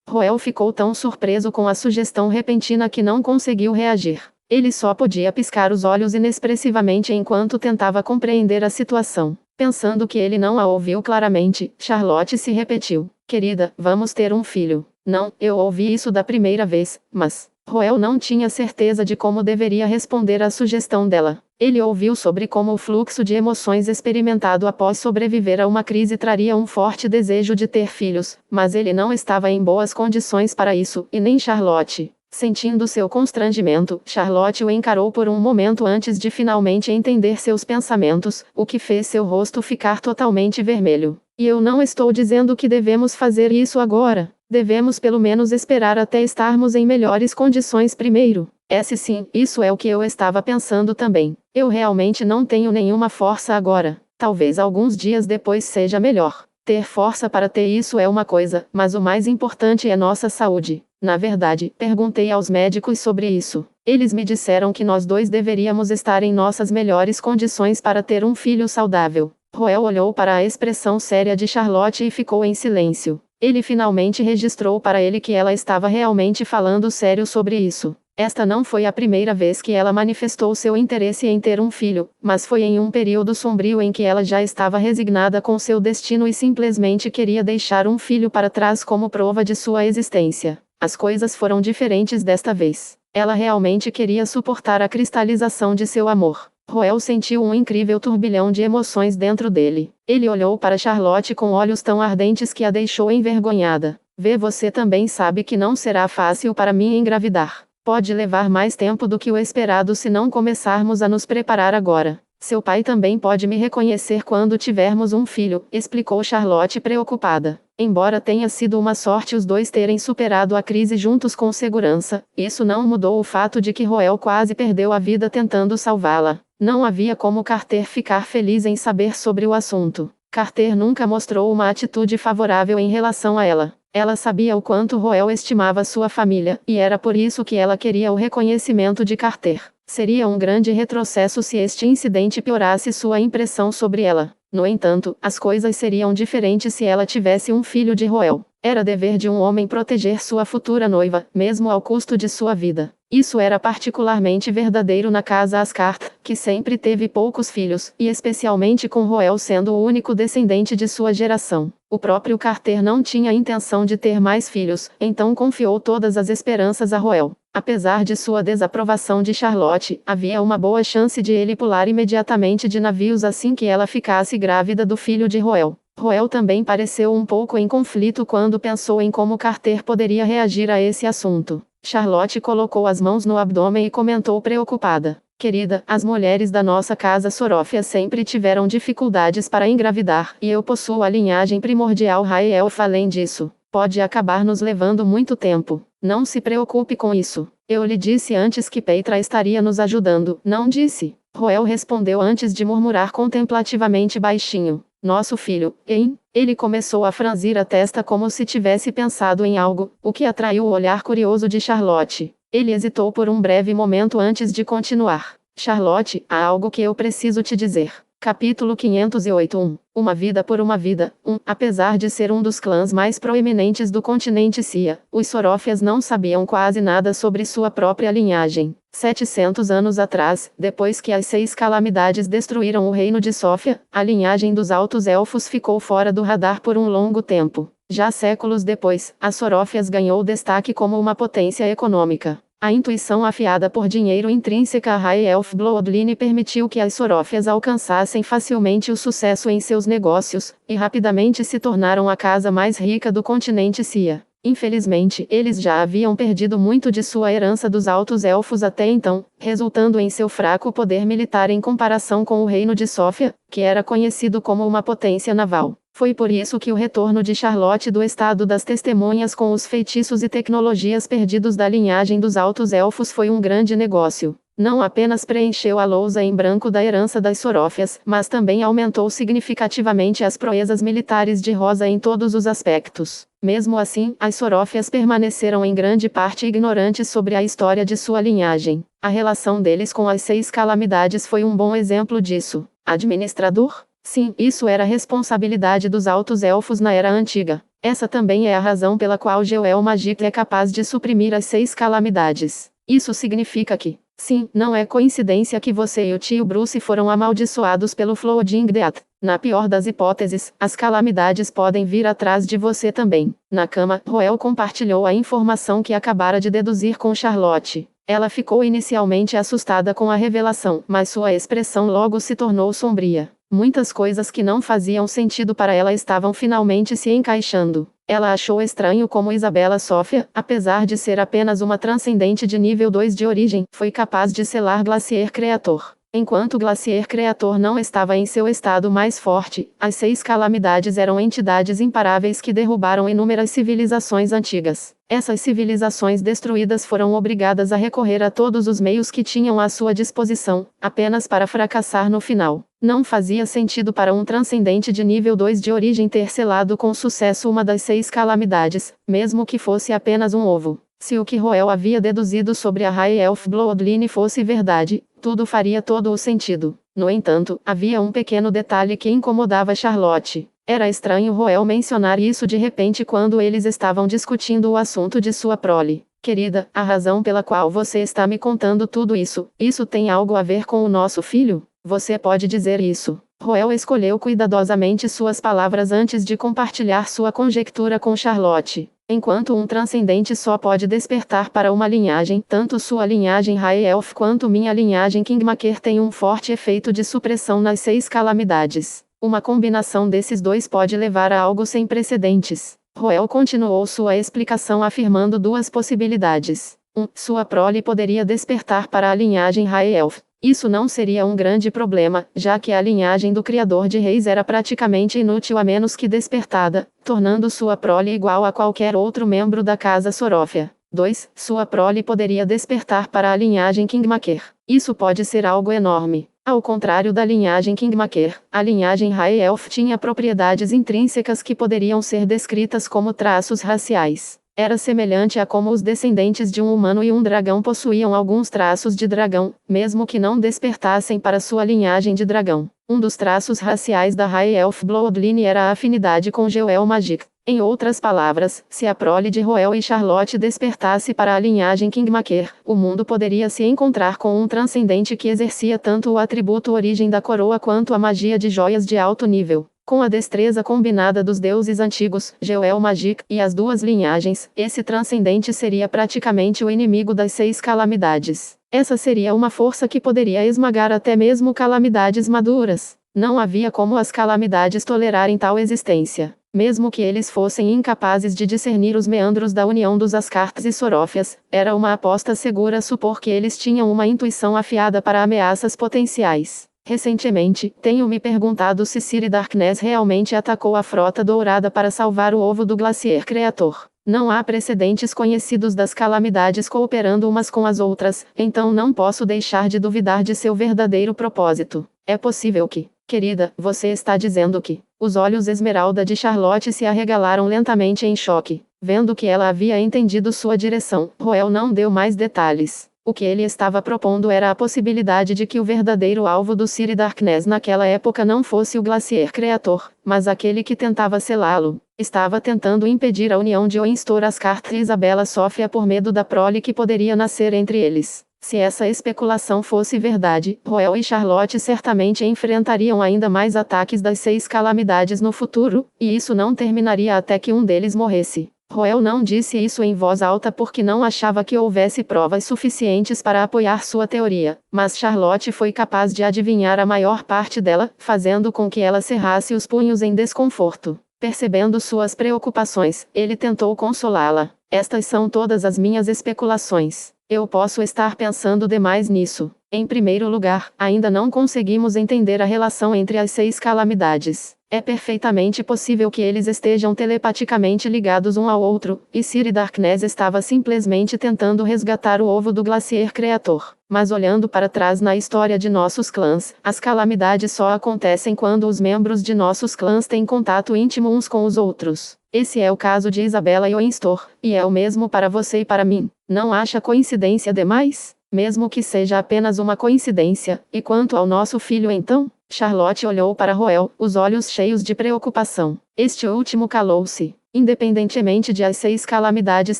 Roel ficou tão surpreso com a sugestão repentina que não conseguiu reagir. Ele só podia piscar os olhos inexpressivamente enquanto tentava compreender a situação. Pensando que ele não a ouviu claramente, Charlotte se repetiu. Querida, vamos ter um filho. Não, eu ouvi isso da primeira vez, mas... Roel não tinha certeza de como deveria responder à sugestão dela. Ele ouviu sobre como o fluxo de emoções experimentado após sobreviver a uma crise traria um forte desejo de ter filhos, mas ele não estava em boas condições para isso, e nem Charlotte. Sentindo seu constrangimento, Charlotte o encarou por um momento antes de finalmente entender seus pensamentos, o que fez seu rosto ficar totalmente vermelho. E eu não estou dizendo que devemos fazer isso agora. Devemos pelo menos esperar até estarmos em melhores condições primeiro. Sim, isso é o que eu estava pensando também. Eu realmente não tenho nenhuma força agora. Talvez alguns dias depois seja melhor. Ter força para ter isso é uma coisa, mas o mais importante é nossa saúde. Na verdade, perguntei aos médicos sobre isso. Eles me disseram que nós dois deveríamos estar em nossas melhores condições para ter um filho saudável. Roel olhou para a expressão séria de Charlotte e ficou em silêncio. Ele finalmente registrou para ele que ela estava realmente falando sério sobre isso. Esta não foi a primeira vez que ela manifestou seu interesse em ter um filho, mas foi em um período sombrio em que ela já estava resignada com seu destino e simplesmente queria deixar um filho para trás como prova de sua existência. As coisas foram diferentes desta vez. Ela realmente queria suportar a cristalização de seu amor. Roel sentiu um incrível turbilhão de emoções dentro dele. Ele olhou para Charlotte com olhos tão ardentes que a deixou envergonhada. Você também sabe que não será fácil para mim engravidar. Pode levar mais tempo do que o esperado se não começarmos a nos preparar agora. Seu pai também pode me reconhecer quando tivermos um filho, explicou Charlotte preocupada. Embora tenha sido uma sorte os dois terem superado a crise juntos com segurança, isso não mudou o fato de que Roel quase perdeu a vida tentando salvá-la. Não havia como Carter ficar feliz em saber sobre o assunto. Carter nunca mostrou uma atitude favorável em relação a ela. Ela sabia o quanto Roel estimava sua família, e era por isso que ela queria o reconhecimento de Carter. Seria um grande retrocesso se este incidente piorasse sua impressão sobre ela. No entanto, as coisas seriam diferentes se ela tivesse um filho de Roel. Era dever de um homem proteger sua futura noiva, mesmo ao custo de sua vida. Isso era particularmente verdadeiro na casa Ascart, que sempre teve poucos filhos, e especialmente com Roel sendo o único descendente de sua geração. O próprio Carter não tinha intenção de ter mais filhos, então confiou todas as esperanças a Roel. Apesar de sua desaprovação de Charlotte, havia uma boa chance de ele pular imediatamente de navios assim que ela ficasse grávida do filho de Roel. Roel também pareceu um pouco em conflito quando pensou em como Carter poderia reagir a esse assunto. Charlotte colocou as mãos no abdômen e comentou preocupada: querida, as mulheres da nossa casa Sorofia sempre tiveram dificuldades para engravidar, e eu possuo a linhagem primordial High Elf. Além disso, pode acabar nos levando muito tempo. Não se preocupe com isso. Eu lhe disse antes que Petra estaria nos ajudando, não disse? Roel respondeu antes de murmurar contemplativamente baixinho: nosso filho, hein? Ele começou a franzir a testa como se tivesse pensado em algo, o que atraiu o olhar curioso de Charlotte. Ele hesitou por um breve momento antes de continuar. Charlotte, há algo que eu preciso te dizer. Capítulo 508 Uma vida por uma vida. Apesar de ser um dos clãs mais proeminentes do continente Cia, os Sorofias não sabiam quase nada sobre sua própria linhagem. 700 anos atrás, depois que as 6 calamidades destruíram o reino de Sófia, a linhagem dos Altos Elfos ficou fora do radar por um longo tempo. Já séculos depois, a Sorofias ganhou destaque como uma potência econômica. A intuição afiada por dinheiro intrínseca à High Elf Bloodline permitiu que as Sorofias alcançassem facilmente o sucesso em seus negócios, e rapidamente se tornaram a casa mais rica do continente Cia. Infelizmente, eles já haviam perdido muito de sua herança dos Altos Elfos até então, resultando em seu fraco poder militar em comparação com o reino de Sófia, que era conhecido como uma potência naval. Foi por isso que o retorno de Charlotte do estado das testemunhas com os feitiços e tecnologias perdidos da linhagem dos Altos Elfos foi um grande negócio. Não apenas preencheu a lousa em branco da herança das Sorofias, mas também aumentou significativamente as proezas militares de Rosa em todos os aspectos. Mesmo assim, as Sorofias permaneceram em grande parte ignorantes sobre a história de sua linhagem. A relação deles com as 6 calamidades foi um bom exemplo disso. Administrador? Sim, isso era responsabilidade dos Altos Elfos na Era Antiga. Essa também é a razão pela qual Jewel Magic é capaz de suprimir as 6 calamidades. Isso significa que, sim, não é coincidência que você e o tio Bruce foram amaldiçoados pelo Flooding Death. Na pior das hipóteses, as calamidades podem vir atrás de você também. Na cama, Roel compartilhou a informação que acabara de deduzir com Charlotte. Ela ficou inicialmente assustada com a revelação, mas sua expressão logo se tornou sombria. Muitas coisas que não faziam sentido para ela estavam finalmente se encaixando. Ela achou estranho como Isabela Sofia, apesar de ser apenas uma transcendente de nível 2 de origem, foi capaz de selar Glacier Creator. Enquanto Glacier Creator não estava em seu estado mais forte, as 6 calamidades eram entidades imparáveis que derrubaram inúmeras civilizações antigas. Essas civilizações destruídas foram obrigadas a recorrer a todos os meios que tinham à sua disposição, apenas para fracassar no final. Não fazia sentido para um transcendente de nível 2 de origem ter selado com sucesso uma das 6 calamidades, mesmo que fosse apenas um ovo. Se o que Roel havia deduzido sobre a High Elf Bloodline fosse verdade, tudo faria todo o sentido. No entanto, havia um pequeno detalhe que incomodava Charlotte. Era estranho Roel mencionar isso de repente quando eles estavam discutindo o assunto de sua prole. Querida, a razão pela qual você está me contando tudo isso tem algo a ver com o nosso filho? Você pode dizer isso. Roel escolheu cuidadosamente suas palavras antes de compartilhar sua conjectura com Charlotte. Enquanto um transcendente só pode despertar para uma linhagem, tanto sua linhagem High Elf quanto minha linhagem Kingmaker tem um forte efeito de supressão nas 6 calamidades. Uma combinação desses dois pode levar a algo sem precedentes. Roel continuou sua explicação afirmando 2 possibilidades. Sua prole poderia despertar para a linhagem High Elf. Isso não seria um grande problema, já que a linhagem do Criador de Reis era praticamente inútil a menos que despertada, tornando sua prole igual a qualquer outro membro da casa Sorofia. 2. Sua prole poderia despertar para a linhagem Kingmaker. Isso pode ser algo enorme. Ao contrário da linhagem Kingmaker, a linhagem High Elf tinha propriedades intrínsecas que poderiam ser descritas como traços raciais. Era semelhante a como os descendentes de um humano e um dragão possuíam alguns traços de dragão, mesmo que não despertassem para sua linhagem de dragão. Um dos traços raciais da High Elf Bloodline era a afinidade com Jewel Magic. Em outras palavras, se a prole de Roel e Charlotte despertasse para a linhagem Kingmaker, o mundo poderia se encontrar com um transcendente que exercia tanto o atributo origem da coroa quanto a magia de joias de alto nível. Com a destreza combinada dos deuses antigos, Jewel Magic, e as duas linhagens, esse transcendente seria praticamente o inimigo das 6 calamidades. Essa seria uma força que poderia esmagar até mesmo calamidades maduras. Não havia como as calamidades tolerarem tal existência. Mesmo que eles fossem incapazes de discernir os meandros da união dos Ascartes e Sorófias, era uma aposta segura supor que eles tinham uma intuição afiada para ameaças potenciais. Recentemente, tenho me perguntado se Ciri Darkness realmente atacou a Frota Dourada para salvar o ovo do Glacier Creator. Não há precedentes conhecidos das calamidades cooperando umas com as outras, então não posso deixar de duvidar de seu verdadeiro propósito. É possível que, querida, você está dizendo que... Os olhos esmeralda de Charlotte se arregalaram lentamente em choque. Vendo que ela havia entendido sua direção, Roel não deu mais detalhes. O que ele estava propondo era a possibilidade de que o verdadeiro alvo do Ciri Darkness naquela época não fosse o Glacier Creator, mas aquele que tentava selá-lo. Estava tentando impedir a união de Oinstor Ascart e Isabela Sofia por medo da prole que poderia nascer entre eles. Se essa especulação fosse verdade, Roel e Charlotte certamente enfrentariam ainda mais ataques das 6 calamidades no futuro, e isso não terminaria até que um deles morresse. Roel não disse isso em voz alta porque não achava que houvesse provas suficientes para apoiar sua teoria, mas Charlotte foi capaz de adivinhar a maior parte dela, fazendo com que ela cerrasse os punhos em desconforto. Percebendo suas preocupações, ele tentou consolá-la. Estas são todas as minhas especulações. Eu posso estar pensando demais nisso. Em primeiro lugar, ainda não conseguimos entender a relação entre as 6 calamidades. É perfeitamente possível que eles estejam telepaticamente ligados um ao outro, e Ciri Darkness estava simplesmente tentando resgatar o ovo do Glacier Creator. Mas olhando para trás na história de nossos clãs, as calamidades só acontecem quando os membros de nossos clãs têm contato íntimo uns com os outros. Esse é o caso de Isabela e Oinstor, e é o mesmo para você e para mim. Não acha coincidência demais? Mesmo que seja apenas uma coincidência. E quanto ao nosso filho então? Charlotte olhou para Roel, os olhos cheios de preocupação. Este último calou-se. Independentemente de as 6 calamidades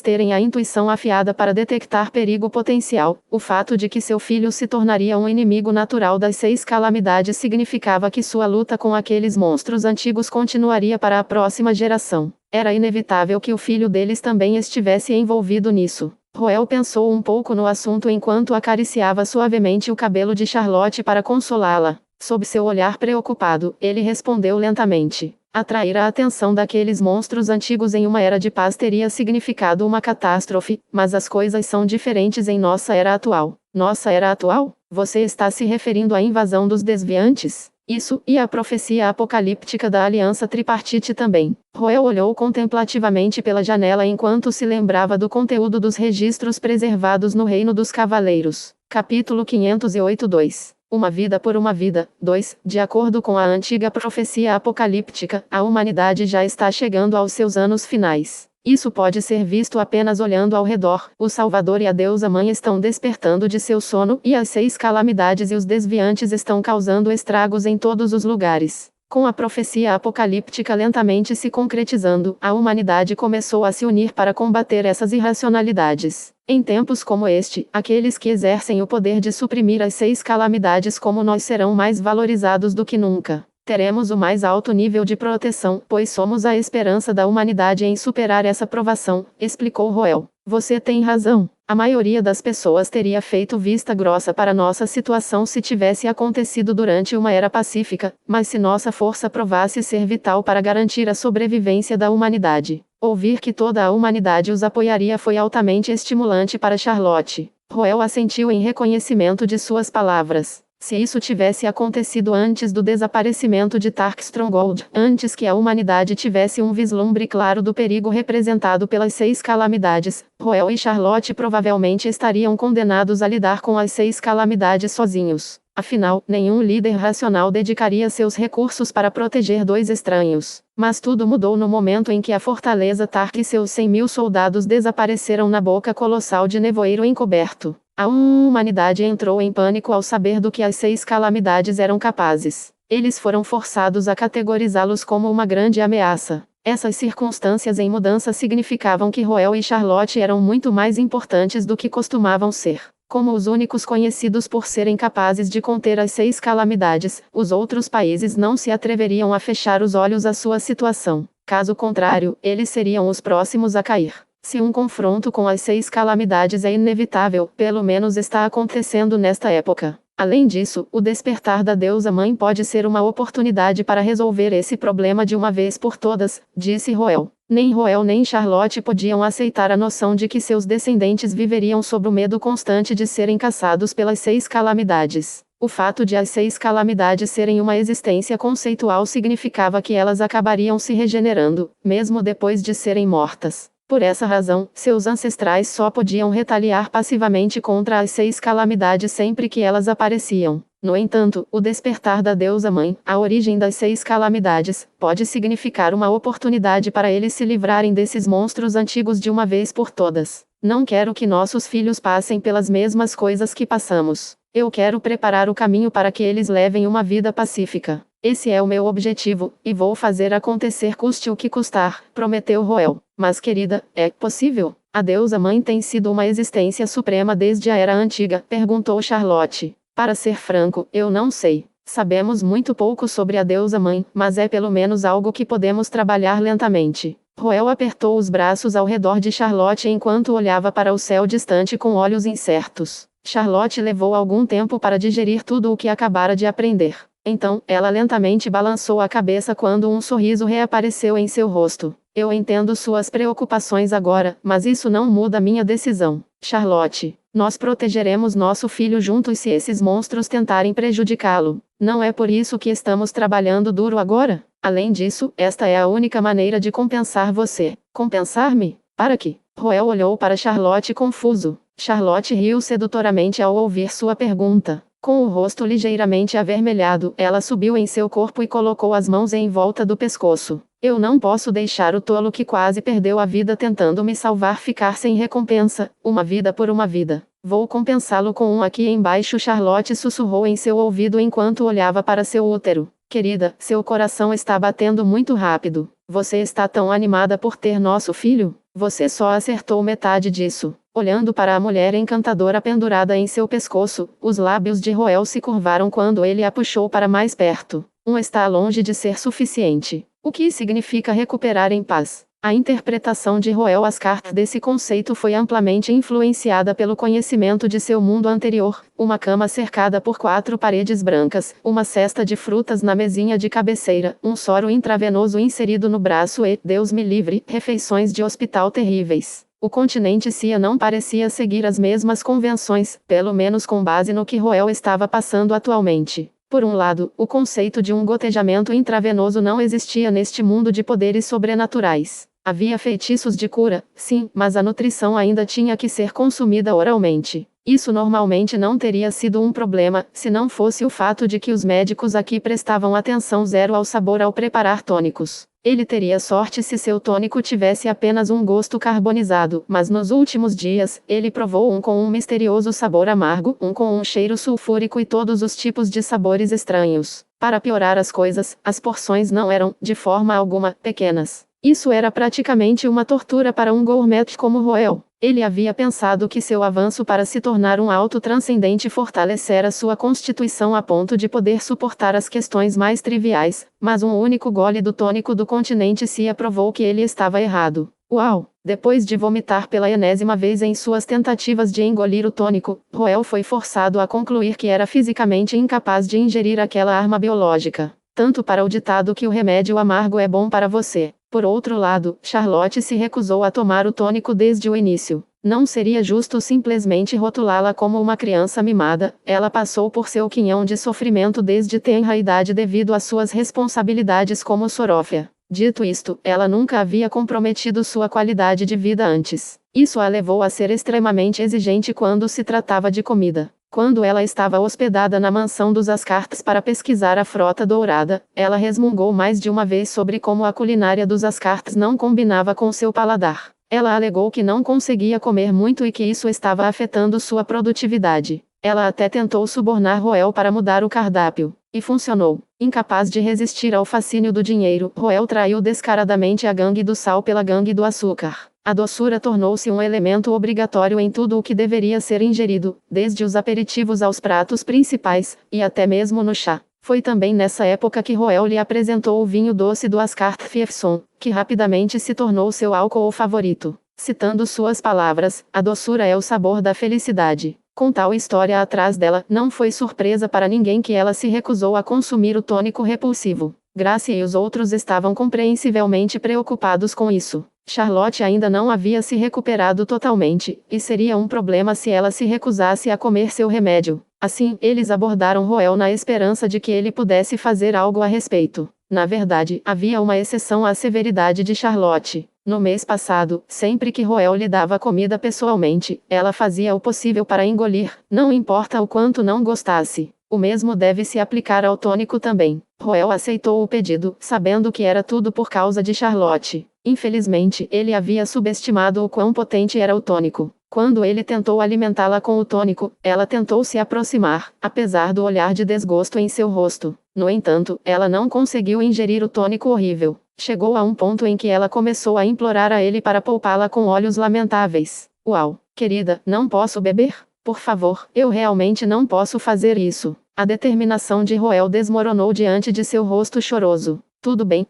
terem a intuição afiada para detectar perigo potencial, o fato de que seu filho se tornaria um inimigo natural das 6 calamidades significava que sua luta com aqueles monstros antigos continuaria para a próxima geração. Era inevitável que o filho deles também estivesse envolvido nisso. Roel pensou um pouco no assunto enquanto acariciava suavemente o cabelo de Charlotte para consolá-la. Sob seu olhar preocupado, ele respondeu lentamente. Atrair a atenção daqueles monstros antigos em uma era de paz teria significado uma catástrofe, mas as coisas são diferentes em nossa era atual. Nossa era atual? Você está se referindo à invasão dos desviantes? Isso, e a profecia apocalíptica da aliança tripartite também. Roel olhou contemplativamente pela janela enquanto se lembrava do conteúdo dos registros preservados no Reino dos Cavaleiros. Capítulo 508-2. Uma vida por uma vida. 2. De acordo com a antiga profecia apocalíptica, a humanidade já está chegando aos seus anos finais. Isso pode ser visto apenas olhando ao redor. O Salvador e a Deusa Mãe estão despertando de seu sono, e as 6 calamidades e os desviantes estão causando estragos em todos os lugares. Com a profecia apocalíptica lentamente se concretizando, a humanidade começou a se unir para combater essas irracionalidades. Em tempos como este, aqueles que exercem o poder de suprimir as 6 calamidades como nós serão mais valorizados do que nunca. Teremos o mais alto nível de proteção, pois somos a esperança da humanidade em superar essa provação, explicou Roel. Você tem razão. A maioria das pessoas teria feito vista grossa para nossa situação se tivesse acontecido durante uma era pacífica, mas se nossa força provasse ser vital para garantir a sobrevivência da humanidade. Ouvir que toda a humanidade os apoiaria foi altamente estimulante para Charlotte. Roel assentiu em reconhecimento de suas palavras. Se isso tivesse acontecido antes do desaparecimento de Tark Stronghold, antes que a humanidade tivesse um vislumbre claro do perigo representado pelas 6 calamidades, Roel e Charlotte provavelmente estariam condenados a lidar com as 6 calamidades sozinhos. Afinal, nenhum líder racional dedicaria seus recursos para proteger 2 estranhos. Mas tudo mudou no momento em que a fortaleza Tark e seus 100.000 soldados desapareceram na boca colossal de nevoeiro encoberto. A humanidade entrou em pânico ao saber do que as 6 calamidades eram capazes. Eles foram forçados a categorizá-los como uma grande ameaça. Essas circunstâncias em mudança significavam que Roel e Charlotte eram muito mais importantes do que costumavam ser. Como os únicos conhecidos por serem capazes de conter as 6 calamidades, os outros países não se atreveriam a fechar os olhos à sua situação. Caso contrário, eles seriam os próximos a cair. Se um confronto com as 6 calamidades é inevitável, pelo menos está acontecendo nesta época. Além disso, o despertar da deusa mãe pode ser uma oportunidade para resolver esse problema de uma vez por todas, disse Roel. Nem Roel nem Charlotte podiam aceitar a noção de que seus descendentes viveriam sob o medo constante de serem caçados pelas 6 calamidades. O fato de as 6 calamidades serem uma existência conceitual significava que elas acabariam se regenerando, mesmo depois de serem mortas. Por essa razão, seus ancestrais só podiam retaliar passivamente contra as 6 calamidades sempre que elas apareciam. No entanto, o despertar da deusa mãe, a origem das 6 calamidades, pode significar uma oportunidade para eles se livrarem desses monstros antigos de uma vez por todas. Não quero que nossos filhos passem pelas mesmas coisas que passamos. Eu quero preparar o caminho para que eles levem uma vida pacífica. Esse é o meu objetivo, e vou fazer acontecer custe o que custar, prometeu Roel. Mas querida, é possível? A deusa mãe tem sido uma existência suprema desde a Era Antiga, perguntou Charlotte. Para ser franco, eu não sei. Sabemos muito pouco sobre a deusa mãe, mas é pelo menos algo que podemos trabalhar lentamente. Roel apertou os braços ao redor de Charlotte enquanto olhava para o céu distante com olhos incertos. Charlotte levou algum tempo para digerir tudo o que acabara de aprender. Então, ela lentamente balançou a cabeça quando um sorriso reapareceu em seu rosto. Eu entendo suas preocupações agora, mas isso não muda minha decisão. Charlotte, nós protegeremos nosso filho juntos se esses monstros tentarem prejudicá-lo. Não é por isso que estamos trabalhando duro agora? Além disso, esta é a única maneira de compensar você. Compensar-me? Para quê? Roel olhou para Charlotte confuso. Charlotte riu sedutoramente ao ouvir sua pergunta. Com o rosto ligeiramente avermelhado, ela subiu em seu corpo e colocou as mãos em volta do pescoço. Eu não posso deixar o tolo que quase perdeu a vida tentando me salvar ficar sem recompensa, uma vida por uma vida. Vou compensá-lo com um aqui embaixo. Charlotte sussurrou em seu ouvido enquanto olhava para seu útero. Querida, seu coração está batendo muito rápido. Você está tão animada por ter nosso filho? Você só acertou metade disso. Olhando para a mulher encantadora pendurada em seu pescoço, os lábios de Roel se curvaram quando ele a puxou para mais perto. Está longe de ser suficiente. O que significa recuperar em paz? A interpretação de Roel às cartas desse conceito foi amplamente influenciada pelo conhecimento de seu mundo anterior. Uma cama cercada por 4 paredes brancas, uma cesta de frutas na mesinha de cabeceira, um soro intravenoso inserido no braço e, Deus me livre, refeições de hospital terríveis. O continente Cia não parecia seguir as mesmas convenções, pelo menos com base no que Roel estava passando atualmente. Por um lado, o conceito de um gotejamento intravenoso não existia neste mundo de poderes sobrenaturais. Havia feitiços de cura, sim, mas a nutrição ainda tinha que ser consumida oralmente. Isso normalmente não teria sido um problema, se não fosse o fato de que os médicos aqui prestavam atenção zero ao sabor ao preparar tônicos. Ele teria sorte se seu tônico tivesse apenas um gosto carbonizado, mas nos últimos dias, ele provou um com um misterioso sabor amargo, um com um cheiro sulfúrico e todos os tipos de sabores estranhos. Para piorar as coisas, as porções não eram, de forma alguma, pequenas. Isso era praticamente uma tortura para um gourmet como Roel. Ele havia pensado que seu avanço para se tornar um auto-transcendente fortalecera sua constituição a ponto de poder suportar as questões mais triviais, mas um único gole do tônico do continente Cia provou que ele estava errado. Uau! Depois de vomitar pela enésima vez em suas tentativas de engolir o tônico, Roel foi forçado a concluir que era fisicamente incapaz de ingerir aquela arma biológica. Tanto para o ditado que o remédio amargo é bom para você. Por outro lado, Charlotte se recusou a tomar o tônico desde o início. Não seria justo simplesmente rotulá-la como uma criança mimada. Ela passou por seu quinhão de sofrimento desde tenra idade devido às suas responsabilidades como Sorofia. Dito isto, ela nunca havia comprometido sua qualidade de vida antes. Isso a levou a ser extremamente exigente quando se tratava de comida. Quando ela estava hospedada na mansão dos Ascartes para pesquisar a Frota Dourada, ela resmungou mais de uma vez sobre como a culinária dos Ascartes não combinava com seu paladar. Ela alegou que não conseguia comer muito e que isso estava afetando sua produtividade. Ela até tentou subornar Roel para mudar o cardápio. E funcionou. Incapaz de resistir ao fascínio do dinheiro, Roel traiu descaradamente a gangue do sal pela gangue do açúcar. A doçura tornou-se um elemento obrigatório em tudo o que deveria ser ingerido, desde os aperitivos aos pratos principais, e até mesmo no chá. Foi também nessa época que Roel lhe apresentou o vinho doce do Ascart Fiefson, que rapidamente se tornou seu álcool favorito. Citando suas palavras, a doçura é o sabor da felicidade. Com tal história atrás dela, não foi surpresa para ninguém que ela se recusou a consumir o tônico repulsivo. Grace e os outros estavam compreensivelmente preocupados com isso. Charlotte ainda não havia se recuperado totalmente, e seria um problema se ela se recusasse a comer seu remédio. Assim, eles abordaram Roel na esperança de que ele pudesse fazer algo a respeito. Na verdade, havia uma exceção à severidade de Charlotte. No mês passado, sempre que Roel lhe dava comida pessoalmente, ela fazia o possível para engolir, não importa o quanto não gostasse. O mesmo deve se aplicar ao tônico também. Roel aceitou o pedido, sabendo que era tudo por causa de Charlotte. Infelizmente, ele havia subestimado o quão potente era o tônico. Quando ele tentou alimentá-la com o tônico, ela tentou se aproximar, apesar do olhar de desgosto em seu rosto. No entanto, ela não conseguiu ingerir o tônico horrível. Chegou a um ponto em que ela começou a implorar a ele para poupá-la com olhos lamentáveis. Uau, querida, não posso beber? Por favor, eu realmente não posso fazer isso. A determinação de Roel desmoronou diante de seu rosto choroso. Tudo bem,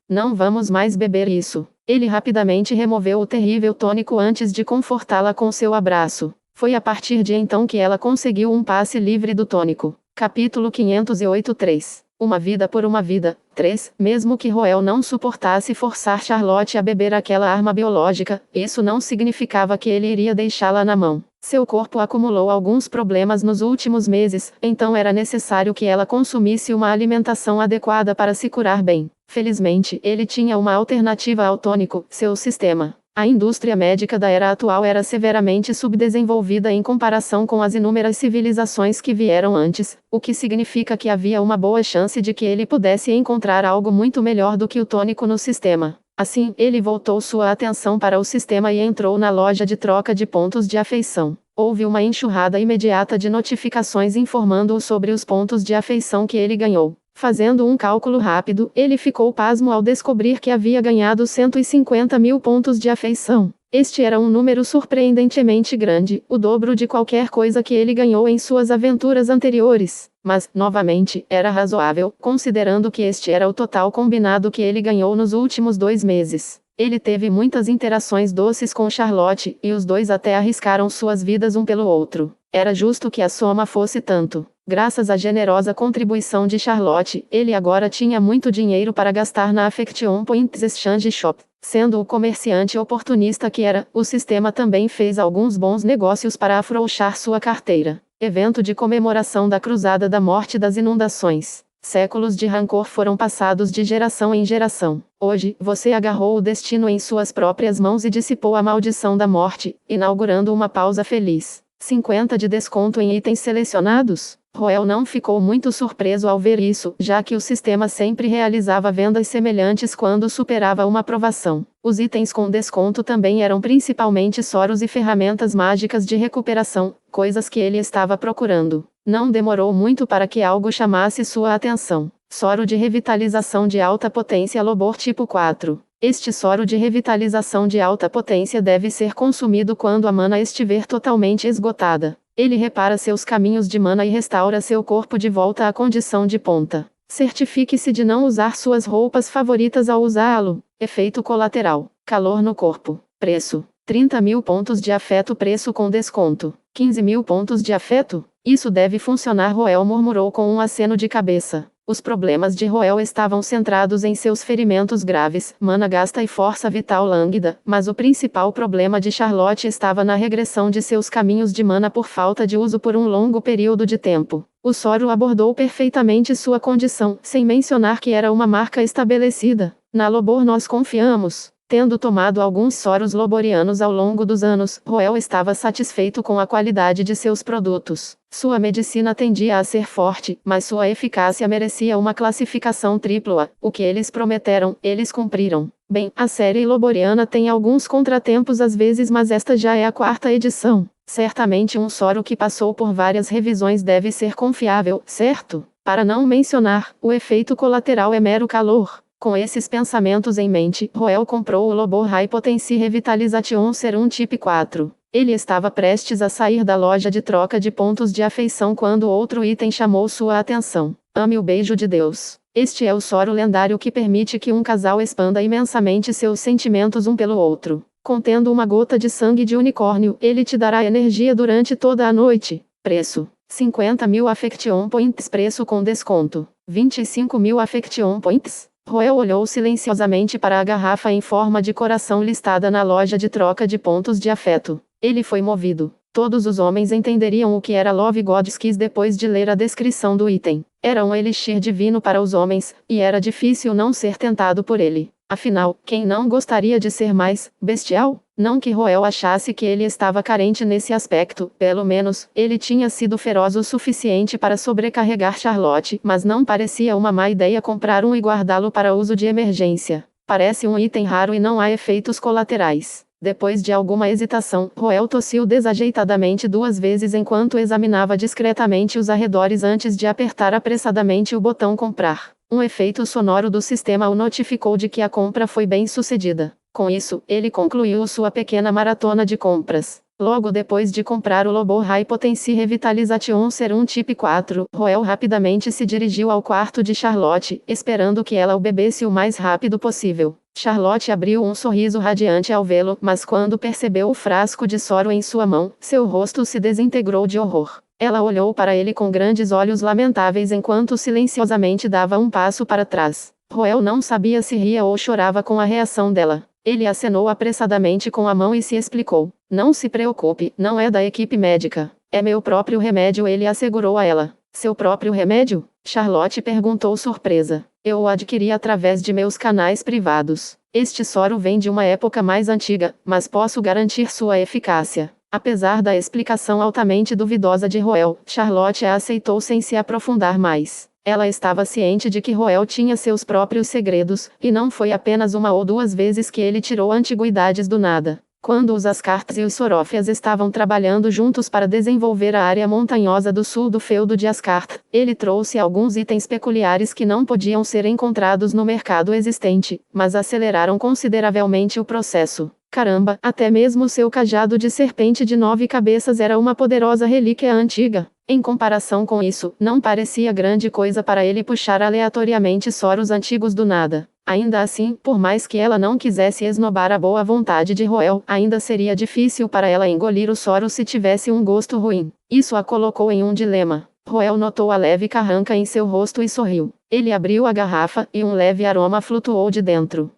não vamos mais beber isso. Ele rapidamente removeu o terrível tônico antes de confortá-la com seu abraço. Foi a partir de então que ela conseguiu um passe livre do tônico. Capítulo 508-3. Uma vida por uma vida. 3. Mesmo que Roel não suportasse forçar Charlotte a beber aquela arma biológica, isso não significava que ele iria deixá-la na mão. Seu corpo acumulou alguns problemas nos últimos meses, então era necessário que ela consumisse uma alimentação adequada para se curar bem. Felizmente, ele tinha uma alternativa ao tônico, seu sistema. A indústria médica da era atual era severamente subdesenvolvida em comparação com as inúmeras civilizações que vieram antes, o que significa que havia uma boa chance de que ele pudesse encontrar algo muito melhor do que o tônico no sistema. Assim, ele voltou sua atenção para o sistema e entrou na loja de troca de pontos de afeição. Houve uma enxurrada imediata de notificações informando-o sobre os pontos de afeição que ele ganhou. Fazendo um cálculo rápido, ele ficou pasmo ao descobrir que havia ganhado 150.000 pontos de afeição. Este era um número surpreendentemente grande, o dobro de qualquer coisa que ele ganhou em suas aventuras anteriores. Mas, novamente, era razoável, considerando que este era o total combinado que ele ganhou nos últimos 2 meses. Ele teve muitas interações doces com Charlotte, e os dois até arriscaram suas vidas um pelo outro. Era justo que a soma fosse tanto. Graças à generosa contribuição de Charlotte, ele agora tinha muito dinheiro para gastar na Affection Points Exchange Shop. Sendo o comerciante oportunista que era, o sistema também fez alguns bons negócios para afrouxar sua carteira. Evento de comemoração da Cruzada da Morte das Inundações. Séculos de rancor foram passados de geração em geração. Hoje, você agarrou o destino em suas próprias mãos e dissipou a maldição da morte, inaugurando uma pausa feliz. 50 de desconto em itens selecionados? Roel não ficou muito surpreso ao ver isso, já que o sistema sempre realizava vendas semelhantes quando superava uma aprovação. Os itens com desconto também eram principalmente soros e ferramentas mágicas de recuperação, coisas que ele estava procurando. Não demorou muito para que algo chamasse sua atenção. Soro de revitalização de alta potência Lobor tipo 4. Este soro de revitalização de alta potência deve ser consumido quando a mana estiver totalmente esgotada. Ele repara seus caminhos de mana e restaura seu corpo de volta à condição de ponta. Certifique-se de não usar suas roupas favoritas ao usá-lo. Efeito colateral. Calor no corpo. Preço. 30.000 pontos de afeto. Preço com desconto. 15.000 pontos de afeto? Isso deve funcionar. Roel murmurou com um aceno de cabeça. Os problemas de Roel estavam centrados em seus ferimentos graves, mana gasta e força vital lânguida, mas o principal problema de Charlotte estava na regressão de seus caminhos de mana por falta de uso por um longo período de tempo. O soro abordou perfeitamente sua condição, sem mencionar que era uma marca estabelecida. Na Lobor nós confiamos. Tendo tomado alguns soros loborianos ao longo dos anos, Roel estava satisfeito com a qualidade de seus produtos. Sua medicina tendia a ser forte, mas sua eficácia merecia uma classificação tripla. O que eles prometeram, eles cumpriram. Bem, a série loboriana tem alguns contratempos às vezes, mas esta já é a 4ª edição. Certamente um soro que passou por várias revisões deve ser confiável, certo? Para não mencionar, o efeito colateral é mero calor. Com esses pensamentos em mente, Roel comprou o Lobo High Potency Revitalization Serum Type 4. Ele estava prestes a sair da loja de troca de pontos de afeição quando outro item chamou sua atenção. Ame o beijo de Deus. Este é o soro lendário que permite que um casal expanda imensamente seus sentimentos um pelo outro. Contendo uma gota de sangue de unicórnio, ele te dará energia durante toda a noite. Preço: 50.000 Affection Points. Preço com desconto: 25.000 Affection Points. Roel olhou silenciosamente para a garrafa em forma de coração listada na loja de troca de pontos de afeto. Ele foi movido. Todos os homens entenderiam o que era Love God's Kiss depois de ler a descrição do item. Era um elixir divino para os homens, e era difícil não ser tentado por ele. Afinal, quem não gostaria de ser mais bestial? Não que Roel achasse que ele estava carente nesse aspecto, pelo menos, ele tinha sido feroz o suficiente para sobrecarregar Charlotte, mas não parecia uma má ideia comprar um e guardá-lo para uso de emergência. Parece um item raro e não há efeitos colaterais. Depois de alguma hesitação, Roel tossiu desajeitadamente 2 vezes enquanto examinava discretamente os arredores antes de apertar apressadamente o botão comprar. Um efeito sonoro do sistema o notificou de que a compra foi bem sucedida. Com isso, ele concluiu sua pequena maratona de compras. Logo depois de comprar o Lobo High Potency Revitalization Serum Type 4, Roel rapidamente se dirigiu ao quarto de Charlotte, esperando que ela o bebesse o mais rápido possível. Charlotte abriu um sorriso radiante ao vê-lo, mas quando percebeu o frasco de soro em sua mão, seu rosto se desintegrou de horror. Ela olhou para ele com grandes olhos lamentáveis enquanto silenciosamente dava um passo para trás. Roel não sabia se ria ou chorava com a reação dela. Ele acenou apressadamente com a mão e se explicou. Não se preocupe, não é da equipe médica. É meu próprio remédio, ele assegurou a ela. Seu próprio remédio? Charlotte perguntou surpresa. Eu o adquiri através de meus canais privados. Este soro vem de uma época mais antiga, mas posso garantir sua eficácia. Apesar da explicação altamente duvidosa de Roel, Charlotte a aceitou sem se aprofundar mais. Ela estava ciente de que Roel tinha seus próprios segredos, e não foi apenas 1 ou 2 vezes que ele tirou antiguidades do nada. Quando os Ascartes e os Sorofias estavam trabalhando juntos para desenvolver a área montanhosa do sul do feudo de Ascart, ele trouxe alguns itens peculiares que não podiam ser encontrados no mercado existente, mas aceleraram consideravelmente o processo. Caramba, até mesmo seu cajado de serpente de 9 cabeças era uma poderosa relíquia antiga. Em comparação com isso, não parecia grande coisa para ele puxar aleatoriamente soros antigos do nada. Ainda assim, por mais que ela não quisesse esnobar a boa vontade de Roel, ainda seria difícil para ela engolir o soro se tivesse um gosto ruim. Isso a colocou em um dilema. Roel notou a leve carranca em seu rosto e sorriu. Ele abriu a garrafa, e um leve aroma flutuou de dentro.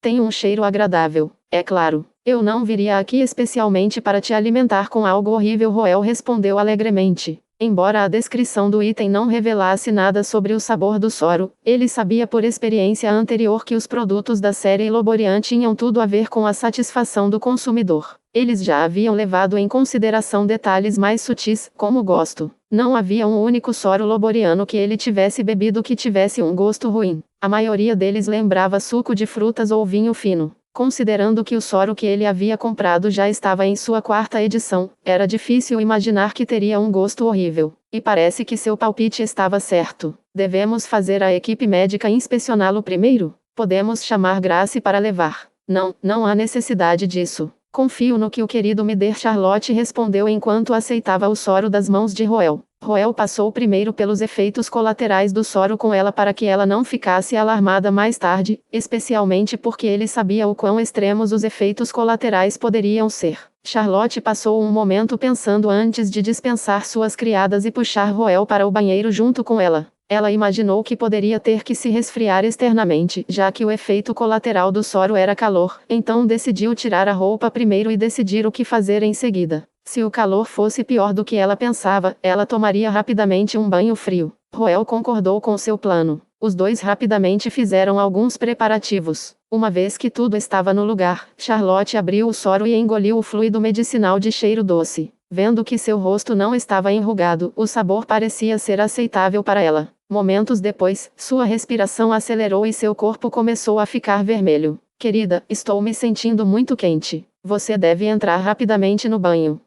Tem um cheiro agradável. É claro. Eu não viria aqui especialmente para te alimentar com algo horrível, Roel respondeu alegremente. Embora a descrição do item não revelasse nada sobre o sabor do soro, ele sabia por experiência anterior que os produtos da série Loborian tinham tudo a ver com a satisfação do consumidor. Eles já haviam levado em consideração detalhes mais sutis, como gosto. Não havia um único soro loboriano que ele tivesse bebido que tivesse um gosto ruim. A maioria deles lembrava suco de frutas ou vinho fino. Considerando que o soro que ele havia comprado já estava em sua 4ª edição, era difícil imaginar que teria um gosto horrível. E parece que seu palpite estava certo. Devemos fazer a equipe médica inspecioná-lo primeiro? Podemos chamar Grace para levar. Não há necessidade disso. Confio no que o querido Mider, Charlotte respondeu enquanto aceitava o soro das mãos de Roel. Roel passou primeiro pelos efeitos colaterais do soro com ela para que ela não ficasse alarmada mais tarde, especialmente porque ele sabia o quão extremos os efeitos colaterais poderiam ser. Charlotte passou um momento pensando antes de dispensar suas criadas e puxar Roel para o banheiro junto com ela. Ela imaginou que poderia ter que se resfriar externamente, já que o efeito colateral do soro era calor, então decidiu tirar a roupa primeiro e decidir o que fazer em seguida. Se o calor fosse pior do que ela pensava, ela tomaria rapidamente um banho frio. Roel concordou com seu plano. Os dois rapidamente fizeram alguns preparativos. Uma vez que tudo estava no lugar, Charlotte abriu o soro e engoliu o fluido medicinal de cheiro doce. Vendo que seu rosto não estava enrugado, o sabor parecia ser aceitável para ela. Momentos depois, sua respiração acelerou e seu corpo começou a ficar vermelho. Querida, estou me sentindo muito quente. Você deve entrar rapidamente no banho.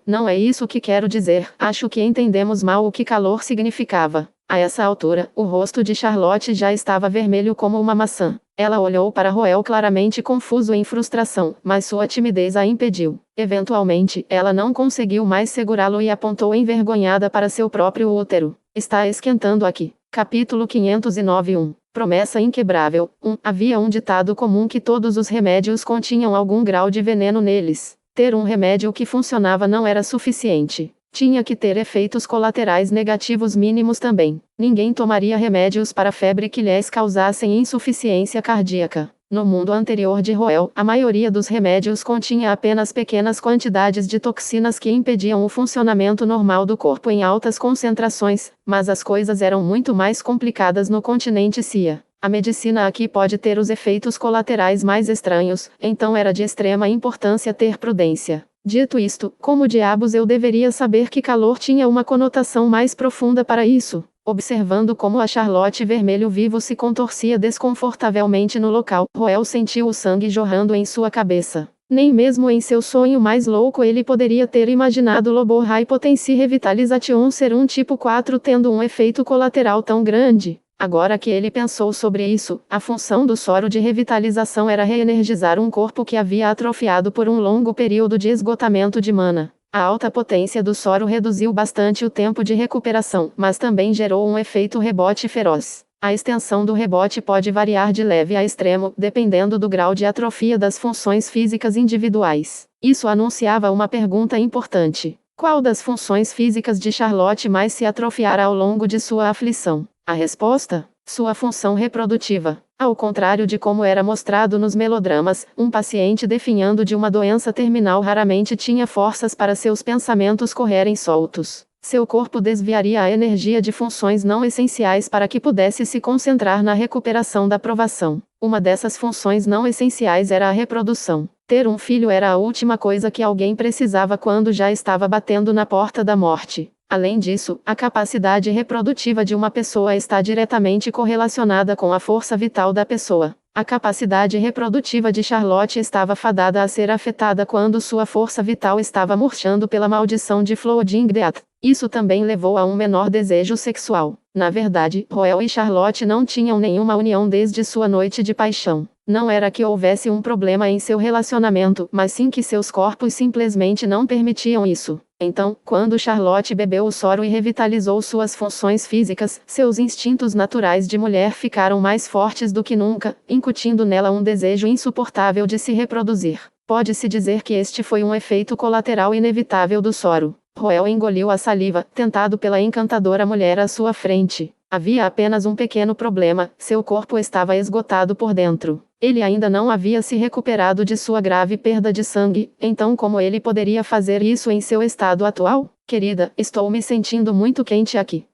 Não é isso que quero dizer. Acho que entendemos mal o que calor significava. A essa altura, o rosto de Charlotte já estava vermelho como uma maçã. Ela olhou para Roel claramente confuso em frustração, mas sua timidez a impediu. Eventualmente, ela não conseguiu mais segurá-lo e apontou envergonhada para seu próprio útero. Está esquentando aqui. Capítulo 509. Promessa inquebrável. Havia um ditado comum que todos os remédios continham algum grau de veneno neles. Ter um remédio que funcionava não era suficiente. Tinha que ter efeitos colaterais negativos mínimos também. Ninguém tomaria remédios para febre que lhes causassem insuficiência cardíaca. No mundo anterior de Roel, a maioria dos remédios continha apenas pequenas quantidades de toxinas que impediam o funcionamento normal do corpo em altas concentrações, mas as coisas eram muito mais complicadas no continente Cia. A medicina aqui pode ter os efeitos colaterais mais estranhos, então era de extrema importância ter prudência. Dito isto, como diabos eu deveria saber que calor tinha uma conotação mais profunda para isso? Observando como a Charlotte vermelho vivo se contorcia desconfortavelmente no local, Roel sentiu o sangue jorrando em sua cabeça. Nem mesmo em seu sonho mais louco ele poderia ter imaginado Lobo High Potency Revitalization Serum tipo 4 tendo um efeito colateral tão grande. Agora que ele pensou sobre isso, a função do soro de revitalização era reenergizar um corpo que havia atrofiado por um longo período de esgotamento de mana. A alta potência do soro reduziu bastante o tempo de recuperação, mas também gerou um efeito rebote feroz. A extensão do rebote pode variar de leve a extremo, dependendo do grau de atrofia das funções físicas individuais. Isso anunciava uma pergunta importante. Qual das funções físicas de Charlotte mais se atrofiara ao longo de sua aflição? A resposta? Sua função reprodutiva. Ao contrário de como era mostrado nos melodramas, um paciente definhando de uma doença terminal raramente tinha forças para seus pensamentos correrem soltos. Seu corpo desviaria a energia de funções não essenciais para que pudesse se concentrar na recuperação da provação. Uma dessas funções não essenciais era a reprodução. Ter um filho era a última coisa que alguém precisava quando já estava batendo na porta da morte. Além disso, a capacidade reprodutiva de uma pessoa está diretamente correlacionada com a força vital da pessoa. A capacidade reprodutiva de Charlotte estava fadada a ser afetada quando sua força vital estava murchando pela maldição de Flooding Death. Isso também levou a um menor desejo sexual. Na verdade, Roel e Charlotte não tinham nenhuma união desde sua noite de paixão. Não era que houvesse um problema em seu relacionamento, mas sim que seus corpos simplesmente não permitiam isso. Então, quando Charlotte bebeu o soro e revitalizou suas funções físicas, seus instintos naturais de mulher ficaram mais fortes do que nunca, incutindo nela um desejo insuportável de se reproduzir. Pode-se dizer que este foi um efeito colateral inevitável do soro. Roel engoliu a saliva, tentado pela encantadora mulher à sua frente. Havia apenas um pequeno problema: seu corpo estava esgotado por dentro. Ele ainda não havia se recuperado de sua grave perda de sangue, então como ele poderia fazer isso em seu estado atual? Querida, estou me sentindo muito quente aqui.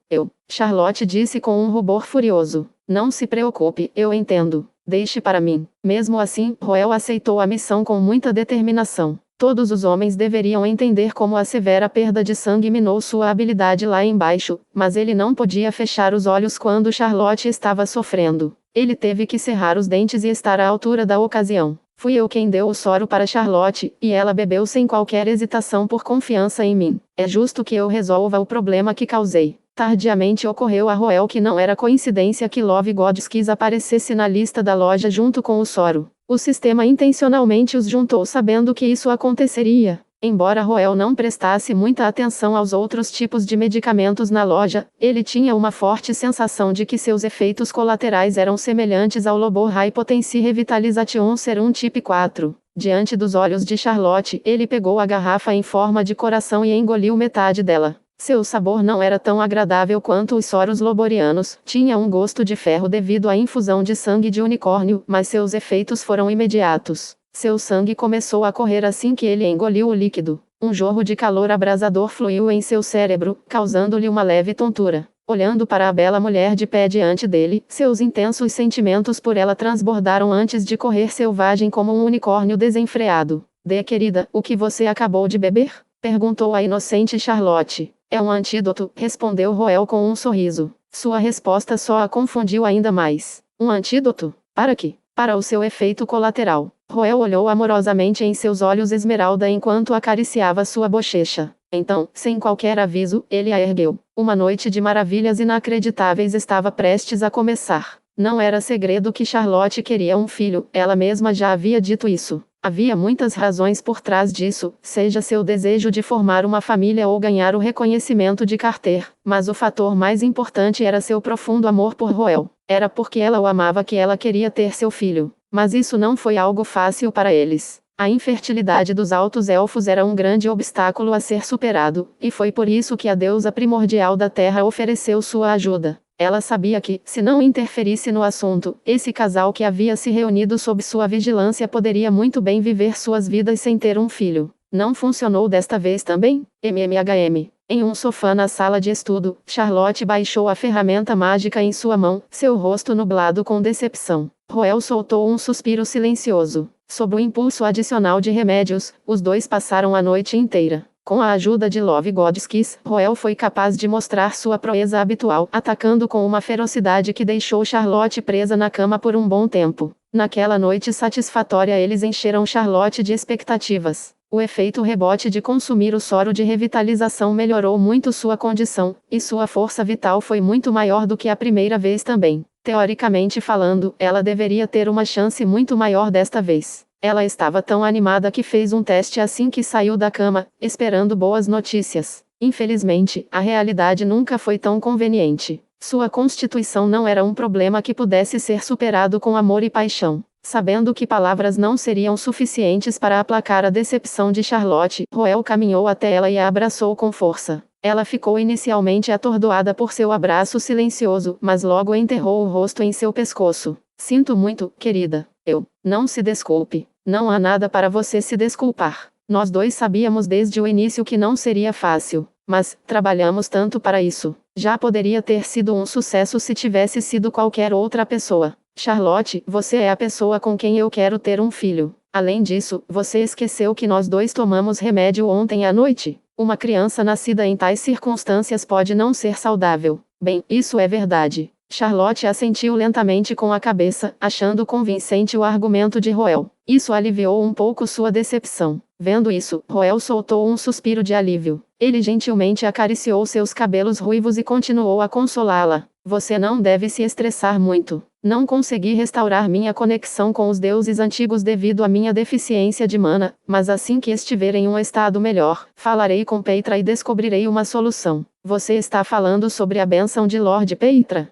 Charlotte disse com um rubor furioso. Não se preocupe, eu entendo. Deixe para mim. Mesmo assim, Roel aceitou a missão com muita determinação. Todos os homens deveriam entender como a severa perda de sangue minou sua habilidade lá embaixo, mas ele não podia fechar os olhos quando Charlotte estava sofrendo. Ele teve que cerrar os dentes e estar à altura da ocasião. Fui eu quem deu o soro para Charlotte, e ela bebeu sem qualquer hesitação por confiança em mim. É justo que eu resolva o problema que causei. Tardiamente ocorreu a Roel que não era coincidência que Love Gods quis aparecesse na lista da loja junto com o soro. O sistema intencionalmente os juntou sabendo que isso aconteceria. Embora Roel não prestasse muita atenção aos outros tipos de medicamentos na loja, ele tinha uma forte sensação de que seus efeitos colaterais eram semelhantes ao Lobo High Potency Revitalization Serum Type 4. Diante dos olhos de Charlotte, ele pegou a garrafa em forma de coração e engoliu metade dela. Seu sabor não era tão agradável quanto os soros loborianos, tinha um gosto de ferro devido à infusão de sangue de unicórnio, mas seus efeitos foram imediatos. Seu sangue começou a correr assim que ele engoliu o líquido. Um jorro de calor abrasador fluiu em seu cérebro, causando-lhe uma leve tontura. Olhando para a bela mulher de pé diante dele, seus intensos sentimentos por ela transbordaram antes de correr selvagem como um unicórnio desenfreado. Querida, o que você acabou de beber? Perguntou a inocente Charlotte. É um antídoto, respondeu Roel com um sorriso. Sua resposta só a confundiu ainda mais. Um antídoto? Para quê? Para o seu efeito colateral. Roel olhou amorosamente em seus olhos esmeralda enquanto acariciava sua bochecha. Então, sem qualquer aviso, ele a ergueu. Uma noite de maravilhas inacreditáveis estava prestes a começar. Não era segredo que Charlotte queria um filho, ela mesma já havia dito isso. Havia muitas razões por trás disso, seja seu desejo de formar uma família ou ganhar o reconhecimento de Carter, mas o fator mais importante era seu profundo amor por Roel. Era porque ela o amava que ela queria ter seu filho. Mas isso não foi algo fácil para eles. A infertilidade dos altos elfos era um grande obstáculo a ser superado, e foi por isso que a deusa primordial da Terra ofereceu sua ajuda. Ela sabia que, se não interferisse no assunto, esse casal que havia se reunido sob sua vigilância poderia muito bem viver suas vidas sem ter um filho. Não funcionou desta vez também? MMHM. Em um sofá na sala de estudo, Charlotte baixou a ferramenta mágica em sua mão, seu rosto nublado com decepção. Roel soltou um suspiro silencioso. Sob o impulso adicional de remédios, os dois passaram a noite inteira. Com a ajuda de Love Godskiss, Roel foi capaz de mostrar sua proeza habitual, atacando com uma ferocidade que deixou Charlotte presa na cama por um bom tempo. Naquela noite satisfatória eles encheram Charlotte de expectativas. O efeito rebote de consumir o soro de revitalização melhorou muito sua condição, e sua força vital foi muito maior do que a primeira vez também. Teoricamente falando, ela deveria ter uma chance muito maior desta vez. Ela estava tão animada que fez um teste assim que saiu da cama, esperando boas notícias. Infelizmente, a realidade nunca foi tão conveniente. Sua constituição não era um problema que pudesse ser superado com amor e paixão. Sabendo que palavras não seriam suficientes para aplacar a decepção de Charlotte, Roel caminhou até ela e a abraçou com força. Ela ficou inicialmente atordoada por seu abraço silencioso, mas logo enterrou o rosto em seu pescoço. Sinto muito, querida. Não se desculpe. Não há nada para você se desculpar. Nós dois sabíamos desde o início que não seria fácil. Mas, trabalhamos tanto para isso. Já poderia ter sido um sucesso se tivesse sido qualquer outra pessoa. Charlotte, você é a pessoa com quem eu quero ter um filho. Além disso, você esqueceu que nós dois tomamos remédio ontem à noite? Uma criança nascida em tais circunstâncias pode não ser saudável. Bem, isso é verdade. Charlotte assentiu lentamente com a cabeça, achando convincente o argumento de Roel. Isso aliviou um pouco sua decepção. Vendo isso, Roel soltou um suspiro de alívio. Ele gentilmente acariciou seus cabelos ruivos e continuou a consolá-la. Você não deve se estressar muito. Não consegui restaurar minha conexão com os deuses antigos devido à minha deficiência de mana, mas assim que estiver em um estado melhor, falarei com Peitra e descobrirei uma solução. Você está falando sobre a bênção de Lord Peitra?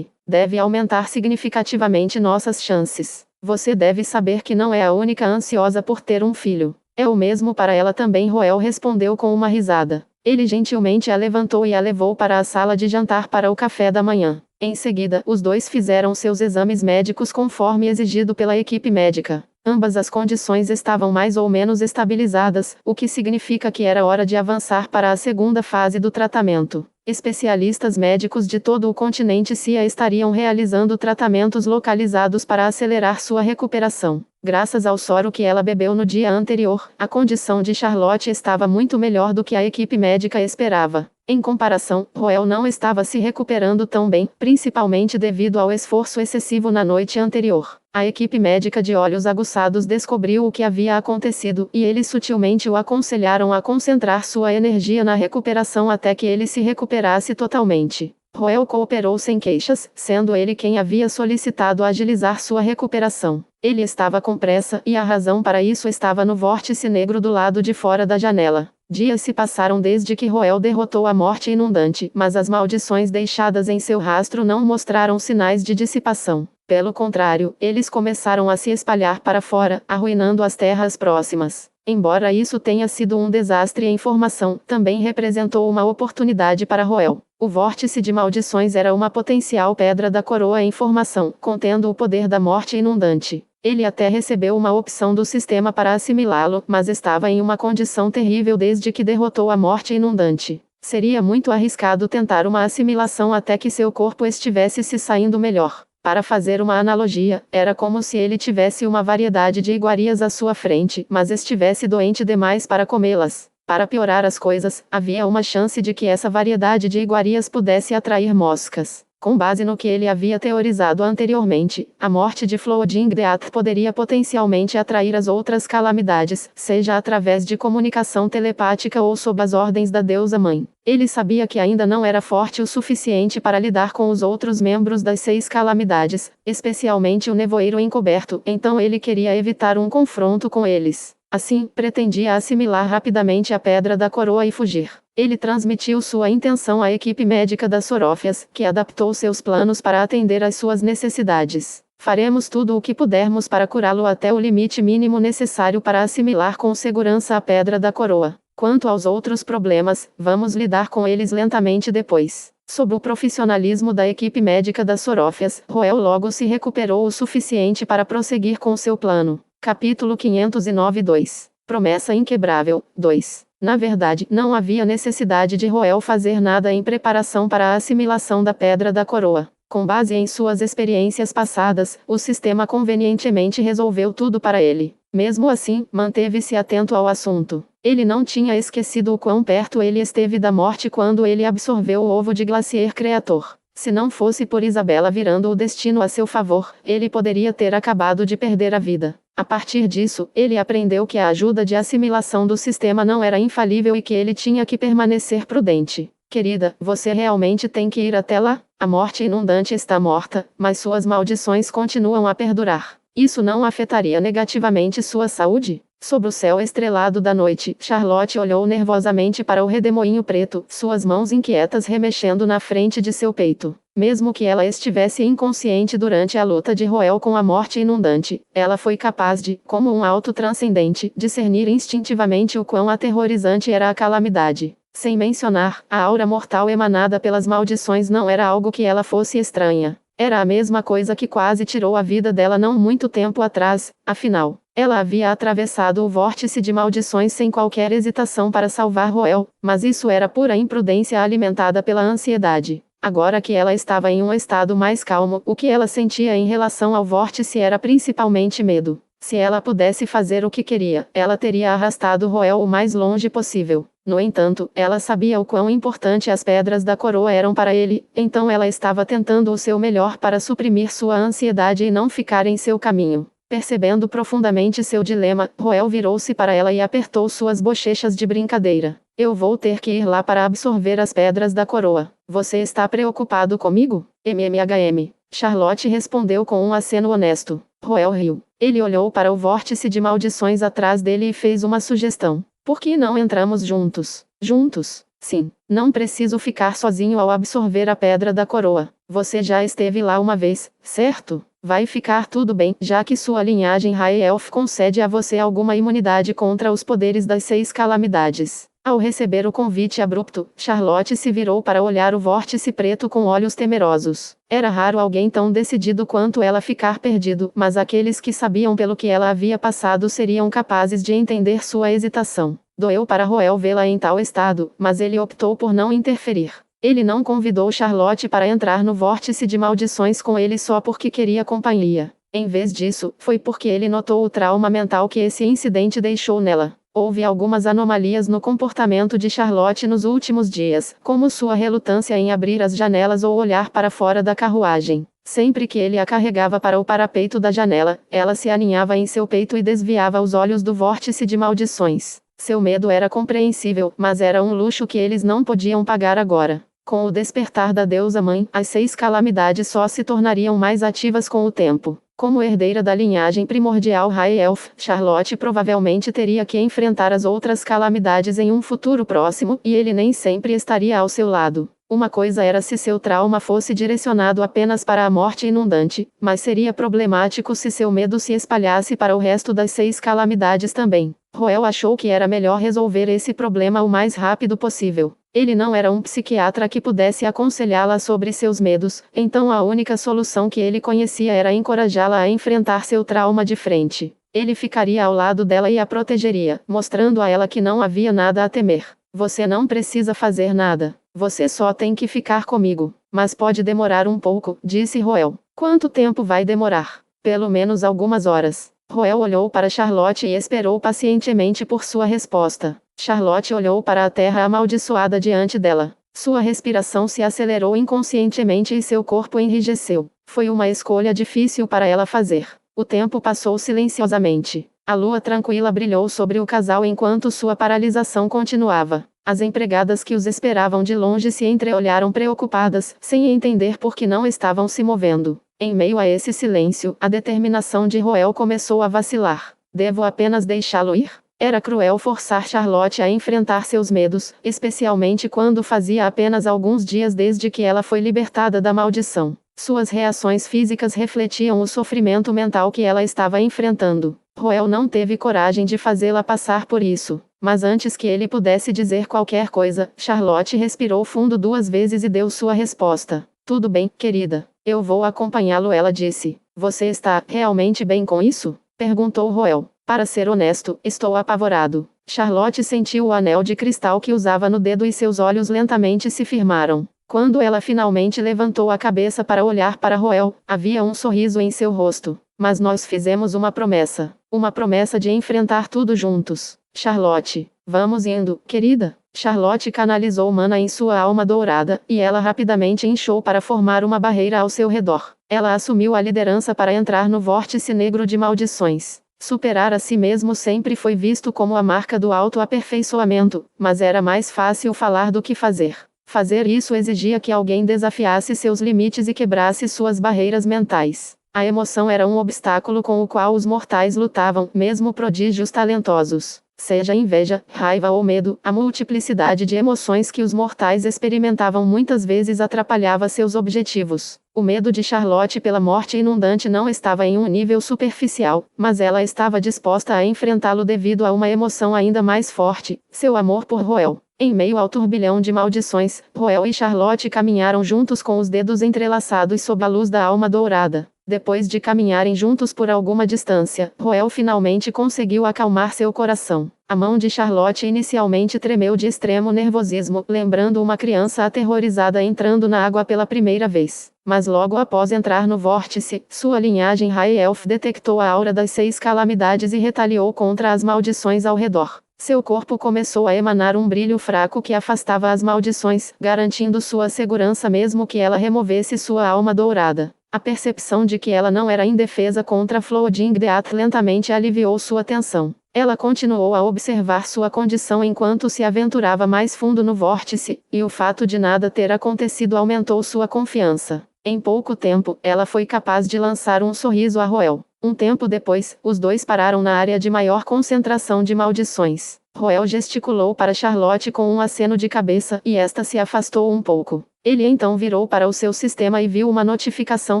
Deve aumentar significativamente nossas chances. Você deve saber que não é a única ansiosa por ter um filho. É o mesmo para ela também, Roel respondeu com uma risada. Ele gentilmente a levantou e a levou para a sala de jantar para o café da manhã. Em seguida, os dois fizeram seus exames médicos conforme exigido pela equipe médica. Ambas as condições estavam mais ou menos estabilizadas, o que significa que era hora de avançar para a segunda fase do tratamento. Especialistas médicos de todo o continente CIA estariam realizando tratamentos localizados para acelerar sua recuperação. Graças ao soro que ela bebeu no dia anterior, a condição de Charlotte estava muito melhor do que a equipe médica esperava. Em comparação, Roel não estava se recuperando tão bem, principalmente devido ao esforço excessivo na noite anterior. A equipe médica de olhos aguçados descobriu o que havia acontecido, e eles sutilmente o aconselharam a concentrar sua energia na recuperação até que ele se recuperasse totalmente. Roel cooperou sem queixas, sendo ele quem havia solicitado agilizar sua recuperação. Ele estava com pressa, e a razão para isso estava no vórtice negro do lado de fora da janela. Dias se passaram desde que Roel derrotou a morte inundante, mas as maldições deixadas em seu rastro não mostraram sinais de dissipação. Pelo contrário, eles começaram a se espalhar para fora, arruinando as terras próximas. Embora isso tenha sido um desastre em formação, também representou uma oportunidade para Roel. O vórtice de maldições era uma potencial pedra da coroa em formação, contendo o poder da morte inundante. Ele até recebeu uma opção do sistema para assimilá-lo, mas estava em uma condição terrível desde que derrotou a morte inundante. Seria muito arriscado tentar uma assimilação até que seu corpo estivesse se saindo melhor. Para fazer uma analogia, era como se ele tivesse uma variedade de iguarias à sua frente, mas estivesse doente demais para comê-las. Para piorar as coisas, havia uma chance de que essa variedade de iguarias pudesse atrair moscas. Com base no que ele havia teorizado anteriormente, a morte de Floodingdeath poderia potencialmente atrair as outras calamidades, seja através de comunicação telepática ou sob as ordens da deusa mãe. Ele sabia que ainda não era forte o suficiente para lidar com os outros membros das 6 calamidades, especialmente o nevoeiro encoberto, então ele queria evitar um confronto com eles. Assim, pretendia assimilar rapidamente a Pedra da Coroa e fugir. Ele transmitiu sua intenção à equipe médica das Sorófias, que adaptou seus planos para atender às suas necessidades. Faremos tudo o que pudermos para curá-lo até o limite mínimo necessário para assimilar com segurança a Pedra da Coroa. Quanto aos outros problemas, vamos lidar com eles lentamente depois. Sob o profissionalismo da equipe médica das Sorófias, Roel logo se recuperou o suficiente para prosseguir com seu plano. Capítulo 509-2. Promessa inquebrável. 2. Na verdade, não havia necessidade de Roel fazer nada em preparação para a assimilação da Pedra da Coroa. Com base em suas experiências passadas, o sistema convenientemente resolveu tudo para ele. Mesmo assim, manteve-se atento ao assunto. Ele não tinha esquecido o quão perto ele esteve da morte quando ele absorveu o ovo de Glacier Creator. Se não fosse por Isabela virando o destino a seu favor, ele poderia ter acabado de perder a vida. A partir disso, ele aprendeu que a ajuda de assimilação do sistema não era infalível e que ele tinha que permanecer prudente. Querida, você realmente tem que ir até lá? A morte inundante está morta, mas suas maldições continuam a perdurar. Isso não afetaria negativamente sua saúde? Sob o céu estrelado da noite, Charlotte olhou nervosamente para o redemoinho preto, suas mãos inquietas remexendo na frente de seu peito. Mesmo que ela estivesse inconsciente durante a luta de Roel com a morte inundante, ela foi capaz de, como um alto transcendente, discernir instintivamente o quão aterrorizante era a calamidade. Sem mencionar, a aura mortal emanada pelas maldições não era algo que ela fosse estranha. Era a mesma coisa que quase tirou a vida dela não muito tempo atrás, afinal. Ela havia atravessado o vórtice de maldições sem qualquer hesitação para salvar Roel, mas isso era pura imprudência alimentada pela ansiedade. Agora que ela estava em um estado mais calmo, o que ela sentia em relação ao vórtice era principalmente medo. Se ela pudesse fazer o que queria, ela teria arrastado Roel o mais longe possível. No entanto, ela sabia o quão importante as pedras da coroa eram para ele, então ela estava tentando o seu melhor para suprimir sua ansiedade e não ficar em seu caminho. Percebendo profundamente seu dilema, Roel virou-se para ela e apertou suas bochechas de brincadeira. Eu vou ter que ir lá para absorver as pedras da coroa. Você está preocupado comigo? MMHM. Charlotte respondeu com um aceno honesto. Roel riu. Ele olhou para o vórtice de maldições atrás dele e fez uma sugestão. Por que não entramos juntos? Juntos? Sim. Não preciso ficar sozinho ao absorver a pedra da coroa. Você já esteve lá uma vez, certo? Vai ficar tudo bem, já que sua linhagem High Elf concede a você alguma imunidade contra os poderes das 6 calamidades. Ao receber o convite abrupto, Charlotte se virou para olhar o vórtice preto com olhos temerosos. Era raro alguém tão decidido quanto ela ficar perdido, mas aqueles que sabiam pelo que ela havia passado seriam capazes de entender sua hesitação. Doeu para Roel vê-la em tal estado, mas ele optou por não interferir. Ele não convidou Charlotte para entrar no vórtice de maldições com ele só porque queria companhia. Em vez disso, foi porque ele notou o trauma mental que esse incidente deixou nela. Houve algumas anomalias no comportamento de Charlotte nos últimos dias, como sua relutância em abrir as janelas ou olhar para fora da carruagem. Sempre que ele a carregava para o parapeito da janela, ela se aninhava em seu peito e desviava os olhos do vórtice de maldições. Seu medo era compreensível, mas era um luxo que eles não podiam pagar agora. Com o despertar da deusa mãe, as 6 calamidades só se tornariam mais ativas com o tempo. Como herdeira da linhagem primordial High Elf, Charlotte provavelmente teria que enfrentar as outras calamidades em um futuro próximo, e ele nem sempre estaria ao seu lado. Uma coisa era se seu trauma fosse direcionado apenas para a morte inundante, mas seria problemático se seu medo se espalhasse para o resto das 6 calamidades também. Roel achou que era melhor resolver esse problema o mais rápido possível. Ele não era um psiquiatra que pudesse aconselhá-la sobre seus medos, então a única solução que ele conhecia era encorajá-la a enfrentar seu trauma de frente. Ele ficaria ao lado dela e a protegeria, mostrando a ela que não havia nada a temer. Você não precisa fazer nada. Você só tem que ficar comigo. Mas pode demorar um pouco, disse Roel. Quanto tempo vai demorar? Pelo menos algumas horas. Roel olhou para Charlotte e esperou pacientemente por sua resposta. Charlotte olhou para a terra amaldiçoada diante dela. Sua respiração se acelerou inconscientemente e seu corpo enrijeceu. Foi uma escolha difícil para ela fazer. O tempo passou silenciosamente. A lua tranquila brilhou sobre o casal enquanto sua paralisação continuava. As empregadas que os esperavam de longe se entreolharam preocupadas, sem entender por que não estavam se movendo. Em meio a esse silêncio, a determinação de Roel começou a vacilar. Devo apenas deixá-lo ir? Era cruel forçar Charlotte a enfrentar seus medos, especialmente quando fazia apenas alguns dias desde que ela foi libertada da maldição. Suas reações físicas refletiam o sofrimento mental que ela estava enfrentando. Roel não teve coragem de fazê-la passar por isso. Mas antes que ele pudesse dizer qualquer coisa, Charlotte respirou fundo 2 vezes e deu sua resposta. Tudo bem, querida. Eu vou acompanhá-lo, ela disse. Você está realmente bem com isso? Perguntou Roel. Para ser honesto, estou apavorado. Charlotte sentiu o anel de cristal que usava no dedo e seus olhos lentamente se firmaram. Quando ela finalmente levantou a cabeça para olhar para Roel, havia um sorriso em seu rosto. Mas nós fizemos uma promessa. Uma promessa de enfrentar tudo juntos. Charlotte, vamos indo, querida. Charlotte canalizou mana em sua alma dourada, e ela rapidamente inchou para formar uma barreira ao seu redor. Ela assumiu a liderança para entrar no vórtice negro de maldições. Superar a si mesmo sempre foi visto como a marca do autoaperfeiçoamento, mas era mais fácil falar do que fazer. Fazer isso exigia que alguém desafiasse seus limites e quebrasse suas barreiras mentais. A emoção era um obstáculo com o qual os mortais lutavam, mesmo prodígios talentosos. Seja inveja, raiva ou medo, a multiplicidade de emoções que os mortais experimentavam muitas vezes atrapalhava seus objetivos. O medo de Charlotte pela morte inundante não estava em um nível superficial, mas ela estava disposta a enfrentá-lo devido a uma emoção ainda mais forte, seu amor por Roel. Em meio ao turbilhão de maldições, Roel e Charlotte caminharam juntos com os dedos entrelaçados sob a luz da alma dourada. Depois de caminharem juntos por alguma distância, Roel finalmente conseguiu acalmar seu coração. A mão de Charlotte inicialmente tremeu de extremo nervosismo, lembrando uma criança aterrorizada entrando na água pela primeira vez. Mas logo após entrar no vórtice, sua linhagem High Elf detectou a aura das 6 calamidades e retaliou contra as maldições ao redor. Seu corpo começou a emanar um brilho fraco que afastava as maldições, garantindo sua segurança mesmo que ela removesse sua alma dourada. A percepção de que ela não era indefesa contra Flooding Death lentamente aliviou sua tensão. Ela continuou a observar sua condição enquanto se aventurava mais fundo no vórtice, e o fato de nada ter acontecido aumentou sua confiança. Em pouco tempo, ela foi capaz de lançar um sorriso a Roel. Um tempo depois, os dois pararam na área de maior concentração de maldições. Roel gesticulou para Charlotte com um aceno de cabeça e esta se afastou um pouco. Ele então virou para o seu sistema e viu uma notificação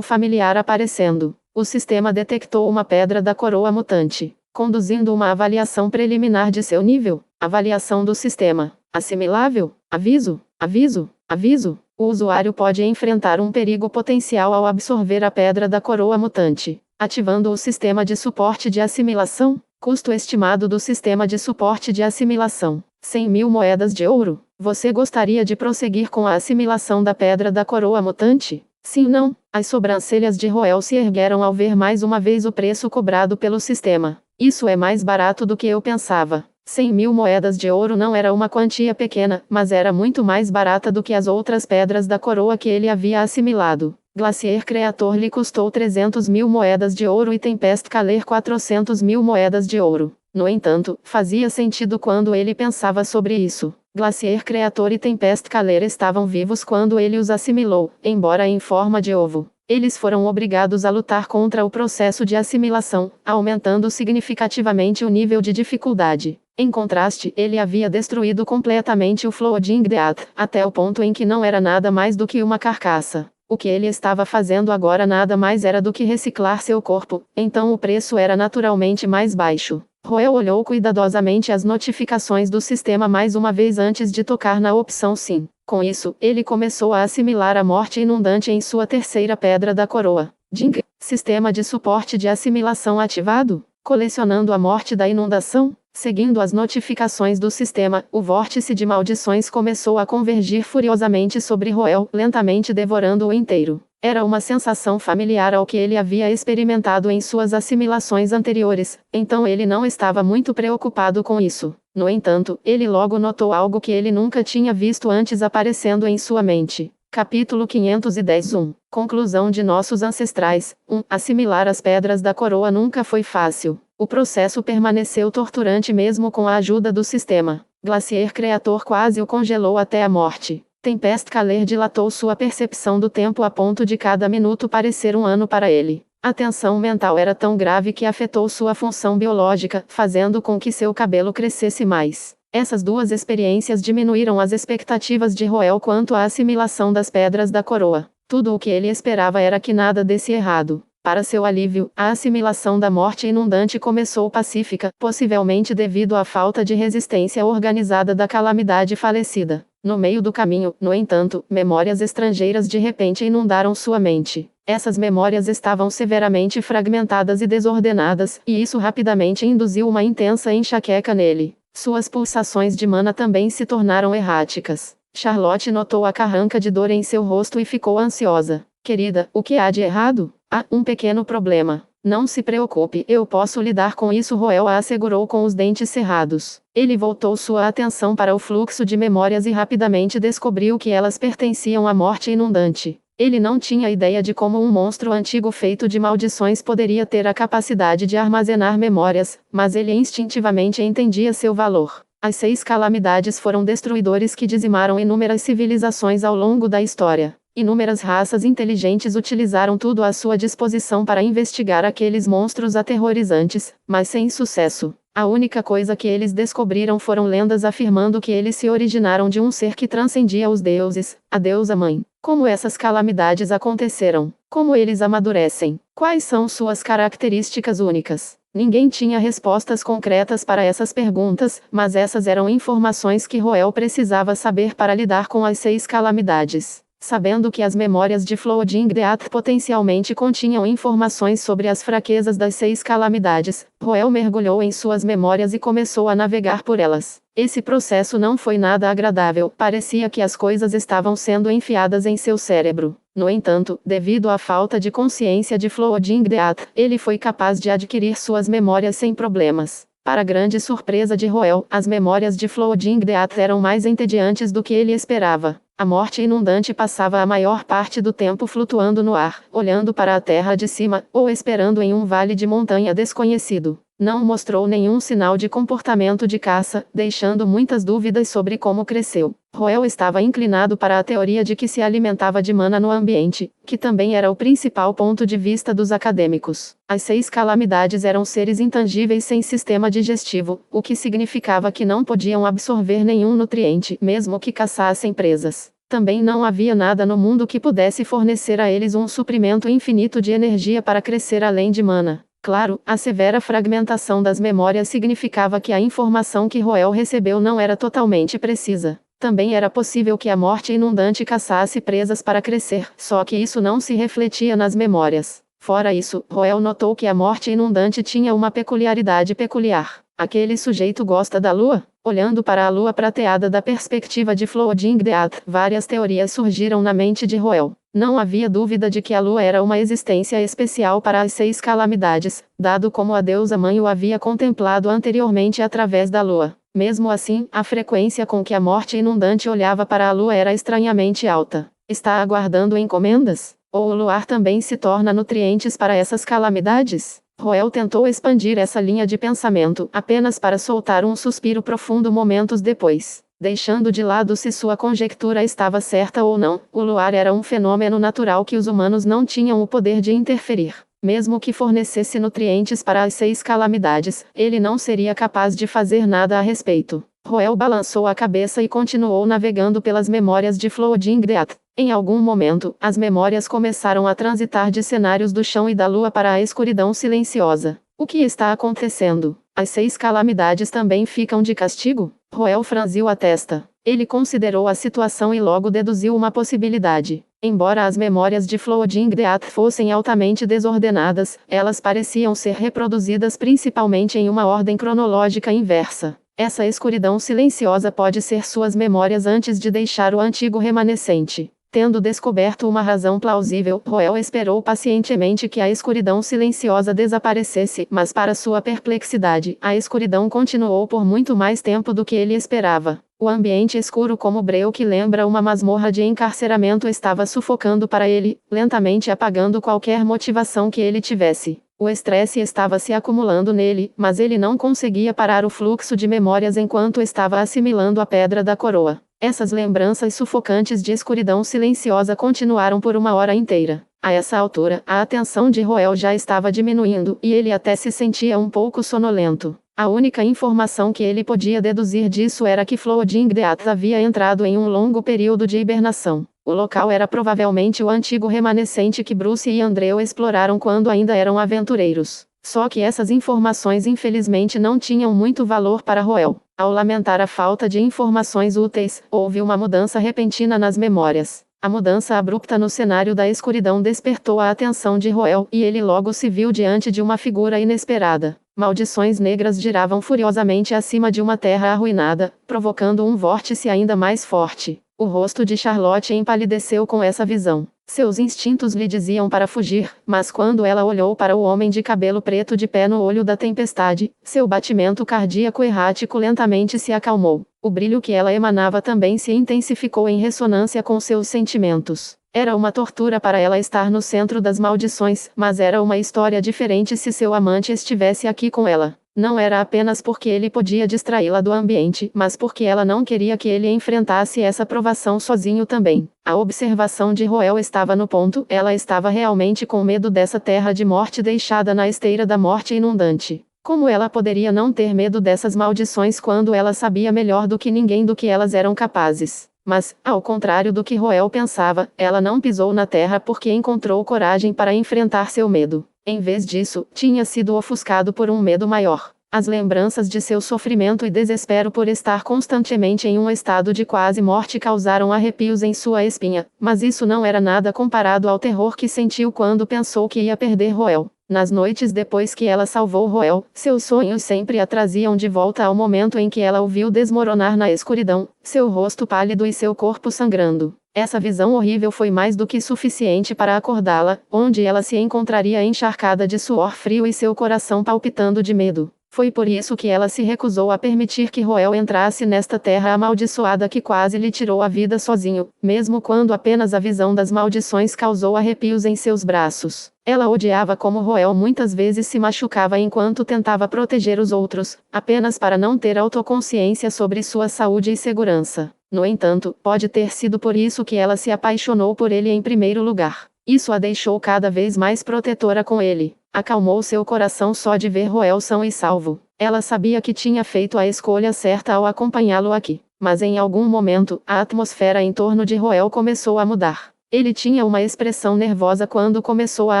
familiar aparecendo. O sistema detectou uma pedra da coroa mutante, conduzindo uma avaliação preliminar de seu nível. Avaliação do sistema. Assimilável? Aviso, aviso, aviso. O usuário pode enfrentar um perigo potencial ao absorver a pedra da coroa mutante. Ativando o sistema de suporte de assimilação. Custo estimado do sistema de suporte de assimilação: 100.000 moedas de ouro. Você gostaria de prosseguir com a assimilação da pedra da coroa mutante? Sim ou não? As sobrancelhas de Roel se ergueram ao ver mais uma vez o preço cobrado pelo sistema. Isso é mais barato do que eu pensava. 100.000 moedas de ouro não era uma quantia pequena, mas era muito mais barata do que as outras pedras da coroa que ele havia assimilado. Glacier Creator lhe custou 300.000 moedas de ouro e Tempest Caler 400.000 moedas de ouro. No entanto, fazia sentido quando ele pensava sobre isso. Glacier Creator e Tempest Caler estavam vivos quando ele os assimilou, embora em forma de ovo. Eles foram obrigados a lutar contra o processo de assimilação, aumentando significativamente o nível de dificuldade. Em contraste, ele havia destruído completamente o Flooding Death, até o ponto em que não era nada mais do que uma carcaça. O que ele estava fazendo agora nada mais era do que reciclar seu corpo, então o preço era naturalmente mais baixo. Roel olhou cuidadosamente as notificações do sistema mais uma vez antes de tocar na opção sim. Com isso, ele começou a assimilar a morte inundante em sua terceira pedra da coroa. Ding! Sistema de suporte de assimilação ativado. Colecionando a morte da inundação. Seguindo as notificações do sistema, o vórtice de maldições começou a convergir furiosamente sobre Roel, lentamente devorando-o inteiro. Era uma sensação familiar ao que ele havia experimentado em suas assimilações anteriores, então ele não estava muito preocupado com isso. No entanto, ele logo notou algo que ele nunca tinha visto antes aparecendo em sua mente. Capítulo 510 Conclusão de nossos ancestrais. Assimilar as pedras da coroa nunca foi fácil. O processo permaneceu torturante mesmo com a ajuda do sistema. Glacier Creator quase o congelou até a morte. Tempest Caler dilatou sua percepção do tempo a ponto de cada minuto parecer um ano para ele. A tensão mental era tão grave que afetou sua função biológica, fazendo com que seu cabelo crescesse mais. Essas duas experiências diminuíram as expectativas de Roel quanto à assimilação das pedras da coroa. Tudo o que ele esperava era que nada desse errado. Para seu alívio, a assimilação da morte inundante começou pacífica, possivelmente devido à falta de resistência organizada da calamidade falecida. No meio do caminho, no entanto, memórias estrangeiras de repente inundaram sua mente. Essas memórias estavam severamente fragmentadas e desordenadas, e isso rapidamente induziu uma intensa enxaqueca nele. Suas pulsações de mana também se tornaram erráticas. Charlotte notou a carranca de dor em seu rosto e ficou ansiosa. Querida, o que há de errado? Há um pequeno problema. Não se preocupe, eu posso lidar com isso, Roel a assegurou com os dentes cerrados. Ele voltou sua atenção para o fluxo de memórias e rapidamente descobriu que elas pertenciam à morte inundante. Ele não tinha ideia de como um monstro antigo feito de maldições poderia ter a capacidade de armazenar memórias, mas ele instintivamente entendia seu valor. As 6 calamidades foram destruidores que dizimaram inúmeras civilizações ao longo da história. Inúmeras raças inteligentes utilizaram tudo à sua disposição para investigar aqueles monstros aterrorizantes, mas sem sucesso. A única coisa que eles descobriram foram lendas afirmando que eles se originaram de um ser que transcendia os deuses, a deusa mãe. Como essas calamidades aconteceram? Como eles amadurecem? Quais são suas características únicas? Ninguém tinha respostas concretas para essas perguntas, mas essas eram informações que Roel precisava saber para lidar com as 6 calamidades. Sabendo que as memórias de Flooding Death potencialmente continham informações sobre as fraquezas das 6 calamidades, Roel mergulhou em suas memórias e começou a navegar por elas. Esse processo não foi nada agradável, parecia que as coisas estavam sendo enfiadas em seu cérebro. No entanto, devido à falta de consciência de Flooding Death, ele foi capaz de adquirir suas memórias sem problemas. Para grande surpresa de Roel, as memórias de Flooding Death eram mais entediantes do que ele esperava. A morte inundante passava a maior parte do tempo flutuando no ar, olhando para a terra de cima, ou esperando em um vale de montanha desconhecido. Não mostrou nenhum sinal de comportamento de caça, deixando muitas dúvidas sobre como cresceu. Roel estava inclinado para a teoria de que se alimentava de mana no ambiente, que também era o principal ponto de vista dos acadêmicos. As 6 calamidades eram seres intangíveis sem sistema digestivo, o que significava que não podiam absorver nenhum nutriente, mesmo que caçassem presas. Também não havia nada no mundo que pudesse fornecer a eles um suprimento infinito de energia para crescer além de mana. Claro, a severa fragmentação das memórias significava que a informação que Roel recebeu não era totalmente precisa. Também era possível que a morte inundante caçasse presas para crescer, só que isso não se refletia nas memórias. Fora isso, Roel notou que a morte inundante tinha uma peculiaridade peculiar. Aquele sujeito gosta da lua? Olhando para a lua prateada da perspectiva de Flooding Death, várias teorias surgiram na mente de Roel. Não havia dúvida de que a lua era uma existência especial para as 6 calamidades, dado como a deusa mãe o havia contemplado anteriormente através da lua. Mesmo assim, a frequência com que a morte inundante olhava para a lua era estranhamente alta. Está aguardando encomendas? Ou o luar também se torna nutrientes para essas calamidades? Roel tentou expandir essa linha de pensamento, apenas para soltar um suspiro profundo momentos depois. Deixando de lado se sua conjectura estava certa ou não, o luar era um fenômeno natural que os humanos não tinham o poder de interferir. Mesmo que fornecesse nutrientes para as 6 calamidades, ele não seria capaz de fazer nada a respeito. Roel balançou a cabeça e continuou navegando pelas memórias de Flooding Death. Em algum momento, as memórias começaram a transitar de cenários do chão e da lua para a escuridão silenciosa. O que está acontecendo? As 6 calamidades também ficam de castigo? Roel franziu a testa. Ele considerou a situação e logo deduziu uma possibilidade. Embora as memórias de Flooding Death fossem altamente desordenadas, elas pareciam ser reproduzidas principalmente em uma ordem cronológica inversa. Essa escuridão silenciosa pode ser suas memórias antes de deixar o antigo remanescente. Tendo descoberto uma razão plausível, Roel esperou pacientemente que a escuridão silenciosa desaparecesse, mas para sua perplexidade, a escuridão continuou por muito mais tempo do que ele esperava. O ambiente escuro como breu que lembra uma masmorra de encarceramento estava sufocando para ele, lentamente apagando qualquer motivação que ele tivesse. O estresse estava se acumulando nele, mas ele não conseguia parar o fluxo de memórias enquanto estava assimilando a pedra da coroa. Essas lembranças sufocantes de escuridão silenciosa continuaram por uma hora inteira. A essa altura, a atenção de Roel já estava diminuindo, e ele até se sentia um pouco sonolento. A única informação que ele podia deduzir disso era que Flooding Death havia entrado em um longo período de hibernação. O local era provavelmente o antigo remanescente que Bruce e Andrew exploraram quando ainda eram aventureiros. Só que essas informações infelizmente não tinham muito valor para Roel. Ao lamentar a falta de informações úteis, houve uma mudança repentina nas memórias. A mudança abrupta no cenário da escuridão despertou a atenção de Roel, e ele logo se viu diante de uma figura inesperada. Maldições negras giravam furiosamente acima de uma terra arruinada, provocando um vórtice ainda mais forte. O rosto de Charlotte empalideceu com essa visão. Seus instintos lhe diziam para fugir, mas quando ela olhou para o homem de cabelo preto de pé no olho da tempestade, seu batimento cardíaco errático lentamente se acalmou. O brilho que ela emanava também se intensificou em ressonância com seus sentimentos. Era uma tortura para ela estar no centro das maldições, mas era uma história diferente se seu amante estivesse aqui com ela. Não era apenas porque ele podia distraí-la do ambiente, mas porque ela não queria que ele enfrentasse essa provação sozinho também. A observação de Roel estava no ponto, ela estava realmente com medo dessa terra de morte deixada na esteira da morte inundante. Como ela poderia não ter medo dessas maldições quando ela sabia melhor do que ninguém do que elas eram capazes? Mas, ao contrário do que Roel pensava, ela não pisou na terra porque encontrou coragem para enfrentar seu medo. Em vez disso, tinha sido ofuscado por um medo maior. As lembranças de seu sofrimento e desespero por estar constantemente em um estado de quase morte causaram arrepios em sua espinha, mas isso não era nada comparado ao terror que sentiu quando pensou que ia perder Roel. Nas noites depois que ela salvou Roel, seus sonhos sempre a traziam de volta ao momento em que ela o viu desmoronar na escuridão, seu rosto pálido e seu corpo sangrando. Essa visão horrível foi mais do que suficiente para acordá-la, onde ela se encontraria encharcada de suor frio e seu coração palpitando de medo. Foi por isso que ela se recusou a permitir que Roel entrasse nesta terra amaldiçoada que quase lhe tirou a vida sozinho, mesmo quando apenas a visão das maldições causou arrepios em seus braços. Ela odiava como Roel muitas vezes se machucava enquanto tentava proteger os outros, apenas para não ter autoconsciência sobre sua saúde e segurança. No entanto, pode ter sido por isso que ela se apaixonou por ele em primeiro lugar. Isso a deixou cada vez mais protetora com ele. Acalmou seu coração só de ver Roel são e salvo. Ela sabia que tinha feito a escolha certa ao acompanhá-lo aqui. Mas em algum momento, a atmosfera em torno de Roel começou a mudar. Ele tinha uma expressão nervosa quando começou a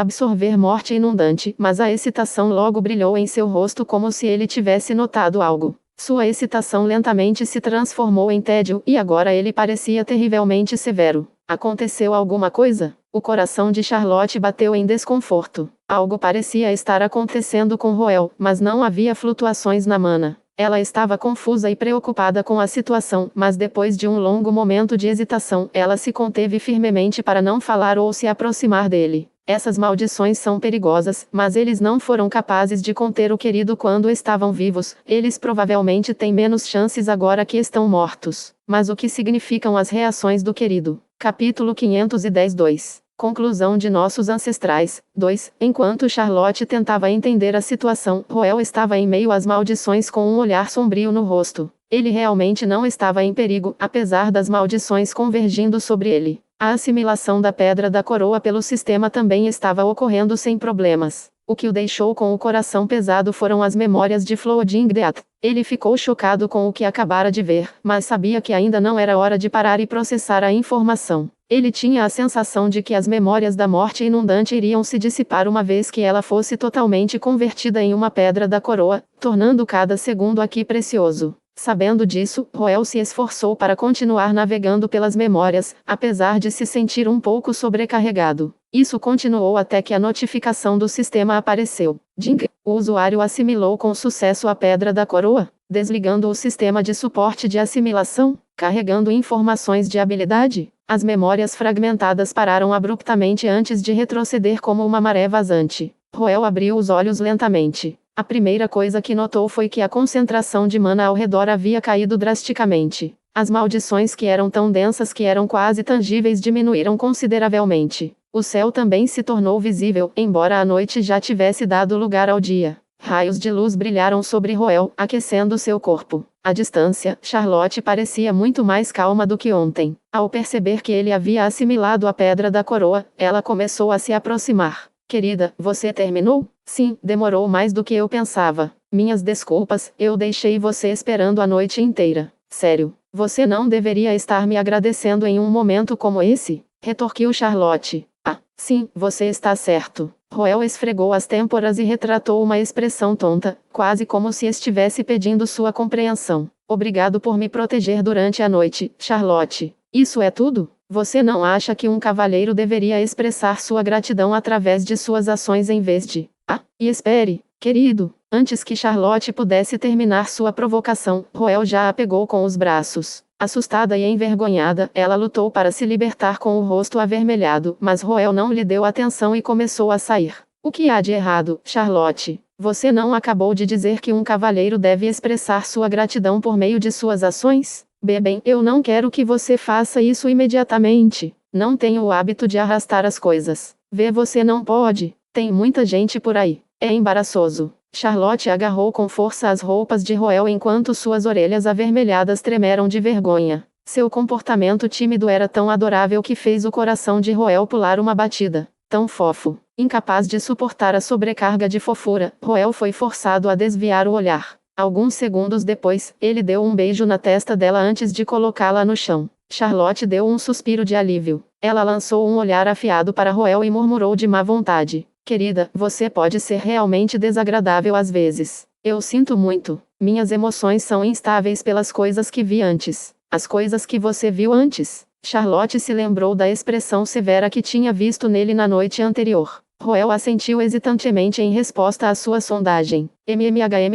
absorver morte inundante, mas a excitação logo brilhou em seu rosto como se ele tivesse notado algo. Sua excitação lentamente se transformou em tédio, e agora ele parecia terrivelmente severo. Aconteceu alguma coisa? O coração de Charlotte bateu em desconforto. Algo parecia estar acontecendo com Roel, mas não havia flutuações na mana. Ela estava confusa e preocupada com a situação, mas depois de um longo momento de hesitação, ela se conteve firmemente para não falar ou se aproximar dele. Essas maldições são perigosas, mas eles não foram capazes de conter o querido quando estavam vivos. Eles provavelmente têm menos chances agora que estão mortos. Mas o que significam as reações do querido? Capítulo 510-2. Conclusão de nossos ancestrais. 2. Enquanto Charlotte tentava entender a situação, Roel estava em meio às maldições com um olhar sombrio no rosto. Ele realmente não estava em perigo, apesar das maldições convergindo sobre ele. A assimilação da pedra da coroa pelo sistema também estava ocorrendo sem problemas. O que o deixou com o coração pesado foram as memórias de Flooding Death. Ele ficou chocado com o que acabara de ver, mas sabia que ainda não era hora de parar e processar a informação. Ele tinha a sensação de que as memórias da morte inundante iriam se dissipar uma vez que ela fosse totalmente convertida em uma pedra da coroa, tornando cada segundo aqui precioso. Sabendo disso, Roel se esforçou para continuar navegando pelas memórias, apesar de se sentir um pouco sobrecarregado. Isso continuou até que a notificação do sistema apareceu. Ding! O usuário assimilou com sucesso a pedra da coroa, desligando o sistema de suporte de assimilação, carregando informações de habilidade. As memórias fragmentadas pararam abruptamente antes de retroceder como uma maré vazante. Roel abriu os olhos lentamente. A primeira coisa que notou foi que a concentração de mana ao redor havia caído drasticamente. As maldições que eram tão densas que eram quase tangíveis diminuíram consideravelmente. O céu também se tornou visível, embora a noite já tivesse dado lugar ao dia. Raios de luz brilharam sobre Roel, aquecendo seu corpo. À distância, Charlotte parecia muito mais calma do que ontem. Ao perceber que ele havia assimilado a pedra da coroa, ela começou a se aproximar. Querida, você terminou? Sim, demorou mais do que eu pensava. Minhas desculpas, eu deixei você esperando a noite inteira. Sério, você não deveria estar me agradecendo em um momento como esse? Retorquiu Charlotte. Ah, sim, você está certo. Roel esfregou as têmporas e retratou uma expressão tonta, quase como se estivesse pedindo sua compreensão. Obrigado por me proteger durante a noite, Charlotte. Isso é tudo? Você não acha que um cavalheiro deveria expressar sua gratidão através de suas ações em vez de... Ah, e espere, querido. Antes que Charlotte pudesse terminar sua provocação, Roel já a pegou com os braços. Assustada e envergonhada, ela lutou para se libertar com o rosto avermelhado, mas Roel não lhe deu atenção e começou a sair. O que há de errado, Charlotte? Você não acabou de dizer que um cavalheiro deve expressar sua gratidão por meio de suas ações? Bem, eu não quero que você faça isso imediatamente. Não tenho o hábito de arrastar as coisas. Você não pode. Tem muita gente por aí. É embaraçoso. Charlotte agarrou com força as roupas de Roel enquanto suas orelhas avermelhadas tremeram de vergonha. Seu comportamento tímido era tão adorável que fez o coração de Roel pular uma batida. Tão fofo. Incapaz de suportar a sobrecarga de fofura, Roel foi forçado a desviar o olhar. Alguns segundos depois, ele deu um beijo na testa dela antes de colocá-la no chão. Charlotte deu um suspiro de alívio. Ela lançou um olhar afiado para Roel e murmurou de má vontade. Querida, você pode ser realmente desagradável às vezes. Eu sinto muito. Minhas emoções são instáveis pelas coisas que vi antes. As coisas que você viu antes. Charlotte se lembrou da expressão severa que tinha visto nele na noite anterior. Roel assentiu hesitantemente em resposta à sua sondagem.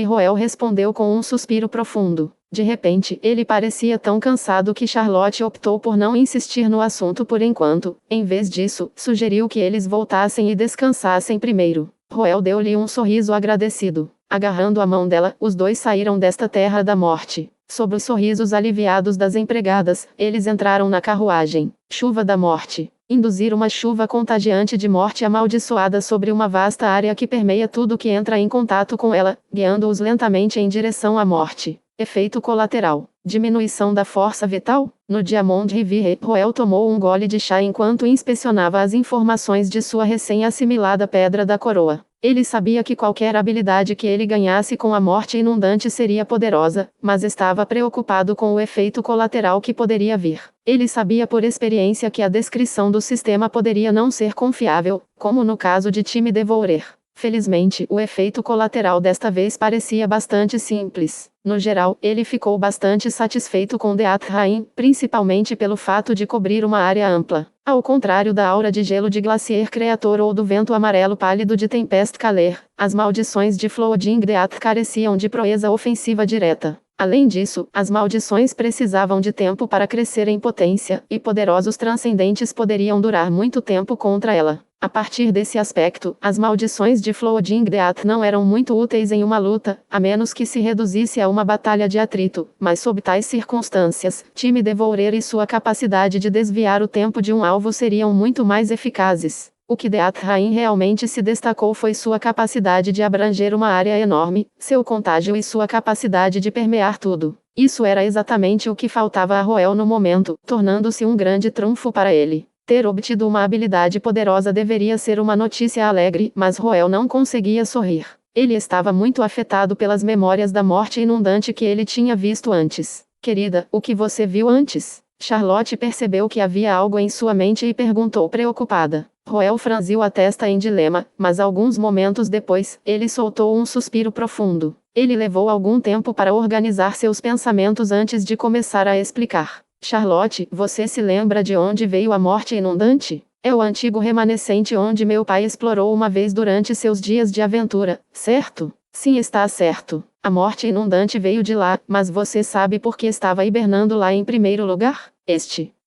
Roel respondeu com um suspiro profundo. De repente, ele parecia tão cansado que Charlotte optou por não insistir no assunto por enquanto. Em vez disso, sugeriu que eles voltassem e descansassem primeiro. Roel deu-lhe um sorriso agradecido. Agarrando a mão dela, os dois saíram desta terra da morte. Sob os sorrisos aliviados das empregadas, eles entraram na carruagem. Chuva da morte. Induzir uma chuva contagiante de morte amaldiçoada sobre uma vasta área que permeia tudo que entra em contato com ela, guiando-os lentamente em direção à morte. Efeito colateral. Diminuição da força vital? No Diamond Riviere, Roel tomou um gole de chá enquanto inspecionava as informações de sua recém-assimilada pedra da coroa. Ele sabia que qualquer habilidade que ele ganhasse com a morte inundante seria poderosa, mas estava preocupado com o efeito colateral que poderia vir. Ele sabia por experiência que a descrição do sistema poderia não ser confiável, como no caso de Time Devourer. Felizmente, o efeito colateral desta vez parecia bastante simples. No geral, ele ficou bastante satisfeito com Death Rain, principalmente pelo fato de cobrir uma área ampla. Ao contrário da aura de gelo de Glacier Creator ou do vento amarelo pálido de Tempest Caler, as maldições de Flooding Death careciam de proeza ofensiva direta. Além disso, as maldições precisavam de tempo para crescer em potência, e poderosos transcendentes poderiam durar muito tempo contra ela. A partir desse aspecto, as maldições de Flooding Death não eram muito úteis em uma luta, a menos que se reduzisse a uma batalha de atrito, mas sob tais circunstâncias, Time Devourer e sua capacidade de desviar o tempo de um alvo seriam muito mais eficazes. O que Death Rain realmente se destacou foi sua capacidade de abranger uma área enorme, seu contágio e sua capacidade de permear tudo. Isso era exatamente o que faltava a Roel no momento, tornando-se um grande trunfo para ele. Ter obtido uma habilidade poderosa deveria ser uma notícia alegre, mas Roel não conseguia sorrir. Ele estava muito afetado pelas memórias da morte inundante que ele tinha visto antes. Querida, o que você viu antes? Charlotte percebeu que havia algo em sua mente e perguntou preocupada. Roel franziu a testa em dilema, mas alguns momentos depois, ele soltou um suspiro profundo. Ele levou algum tempo para organizar seus pensamentos antes de começar a explicar. Charlotte, você se lembra de onde veio a morte inundante? É o antigo remanescente onde meu pai explorou uma vez durante seus dias de aventura, certo? Sim, está certo. A morte inundante veio de lá, mas você sabe por que estava hibernando lá em primeiro lugar?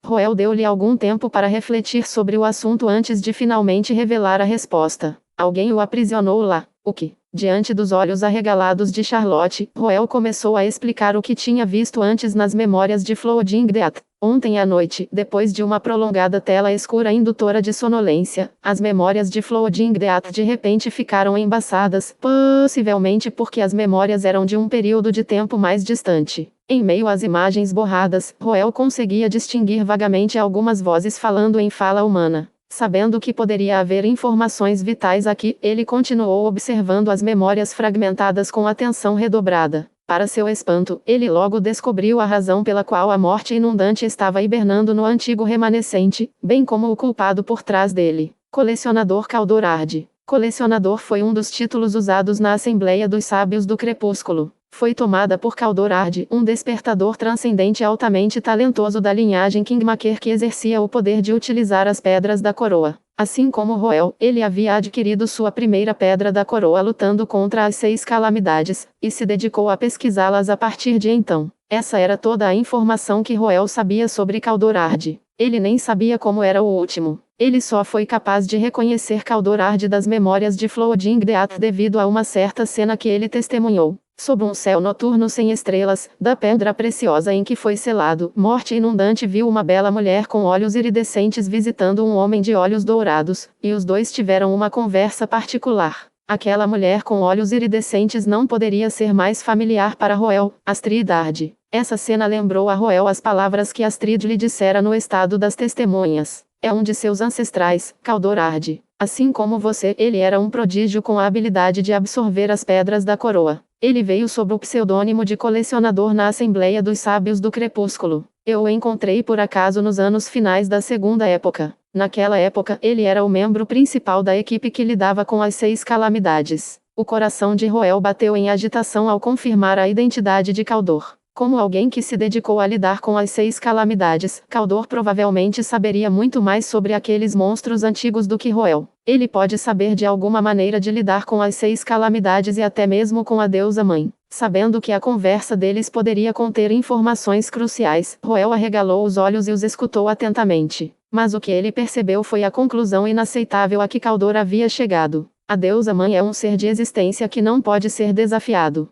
Roel deu-lhe algum tempo para refletir sobre o assunto antes de finalmente revelar a resposta. Alguém o aprisionou lá. O que? Diante dos olhos arregalados de Charlotte, Roel começou a explicar o que tinha visto antes nas memórias de Flooding Death. Ontem à noite, depois de uma prolongada tela escura indutora de sonolência, as memórias de Flooding Death de repente ficaram embaçadas, possivelmente porque as memórias eram de um período de tempo mais distante. Em meio às imagens borradas, Roel conseguia distinguir vagamente algumas vozes falando em fala humana. Sabendo que poderia haver informações vitais aqui, ele continuou observando as memórias fragmentadas com atenção redobrada. Para seu espanto, ele logo descobriu a razão pela qual a morte inundante estava hibernando no antigo remanescente, bem como o culpado por trás dele. Colecionador Caldorard. Colecionador foi um dos títulos usados na Assembleia dos Sábios do Crepúsculo. Foi tomada por Caldorard, um despertador transcendente altamente talentoso da linhagem Kingmaker que exercia o poder de utilizar as pedras da coroa. Assim como Roel, ele havia adquirido sua primeira pedra da coroa lutando contra as 6 calamidades, e se dedicou a pesquisá-las a partir de então. Essa era toda a informação que Roel sabia sobre Caldorard. Ele nem sabia como era o último. Ele só foi capaz de reconhecer Caldorard das memórias de Flooding Death devido a uma certa cena que ele testemunhou. Sob um céu noturno sem estrelas, da pedra preciosa em que foi selado, morte inundante viu uma bela mulher com olhos iridescentes visitando um homem de olhos dourados, e os dois tiveram uma conversa particular. Aquela mulher com olhos iridescentes não poderia ser mais familiar para Roel, Astrid Dardy. Essa cena lembrou a Roel as palavras que Astrid lhe dissera no estado das testemunhas. É um de seus ancestrais, Caldorard. Assim como você, ele era um prodígio com a habilidade de absorver as pedras da coroa. Ele veio sob o pseudônimo de colecionador na Assembleia dos Sábios do Crepúsculo. Eu o encontrei por acaso nos anos finais da Segunda Época. Naquela época, ele era o membro principal da equipe que lidava com as 6 calamidades. O coração de Roel bateu em agitação ao confirmar a identidade de Caldor. Como alguém que se dedicou a lidar com as 6 calamidades, Caldor provavelmente saberia muito mais sobre aqueles monstros antigos do que Roel. Ele pode saber de alguma maneira de lidar com as 6 calamidades e até mesmo com a deusa mãe. Sabendo que a conversa deles poderia conter informações cruciais, Roel arregalou os olhos e os escutou atentamente. Mas o que ele percebeu foi a conclusão inaceitável a que Caldor havia chegado. A deusa mãe é um ser de existência que não pode ser desafiado.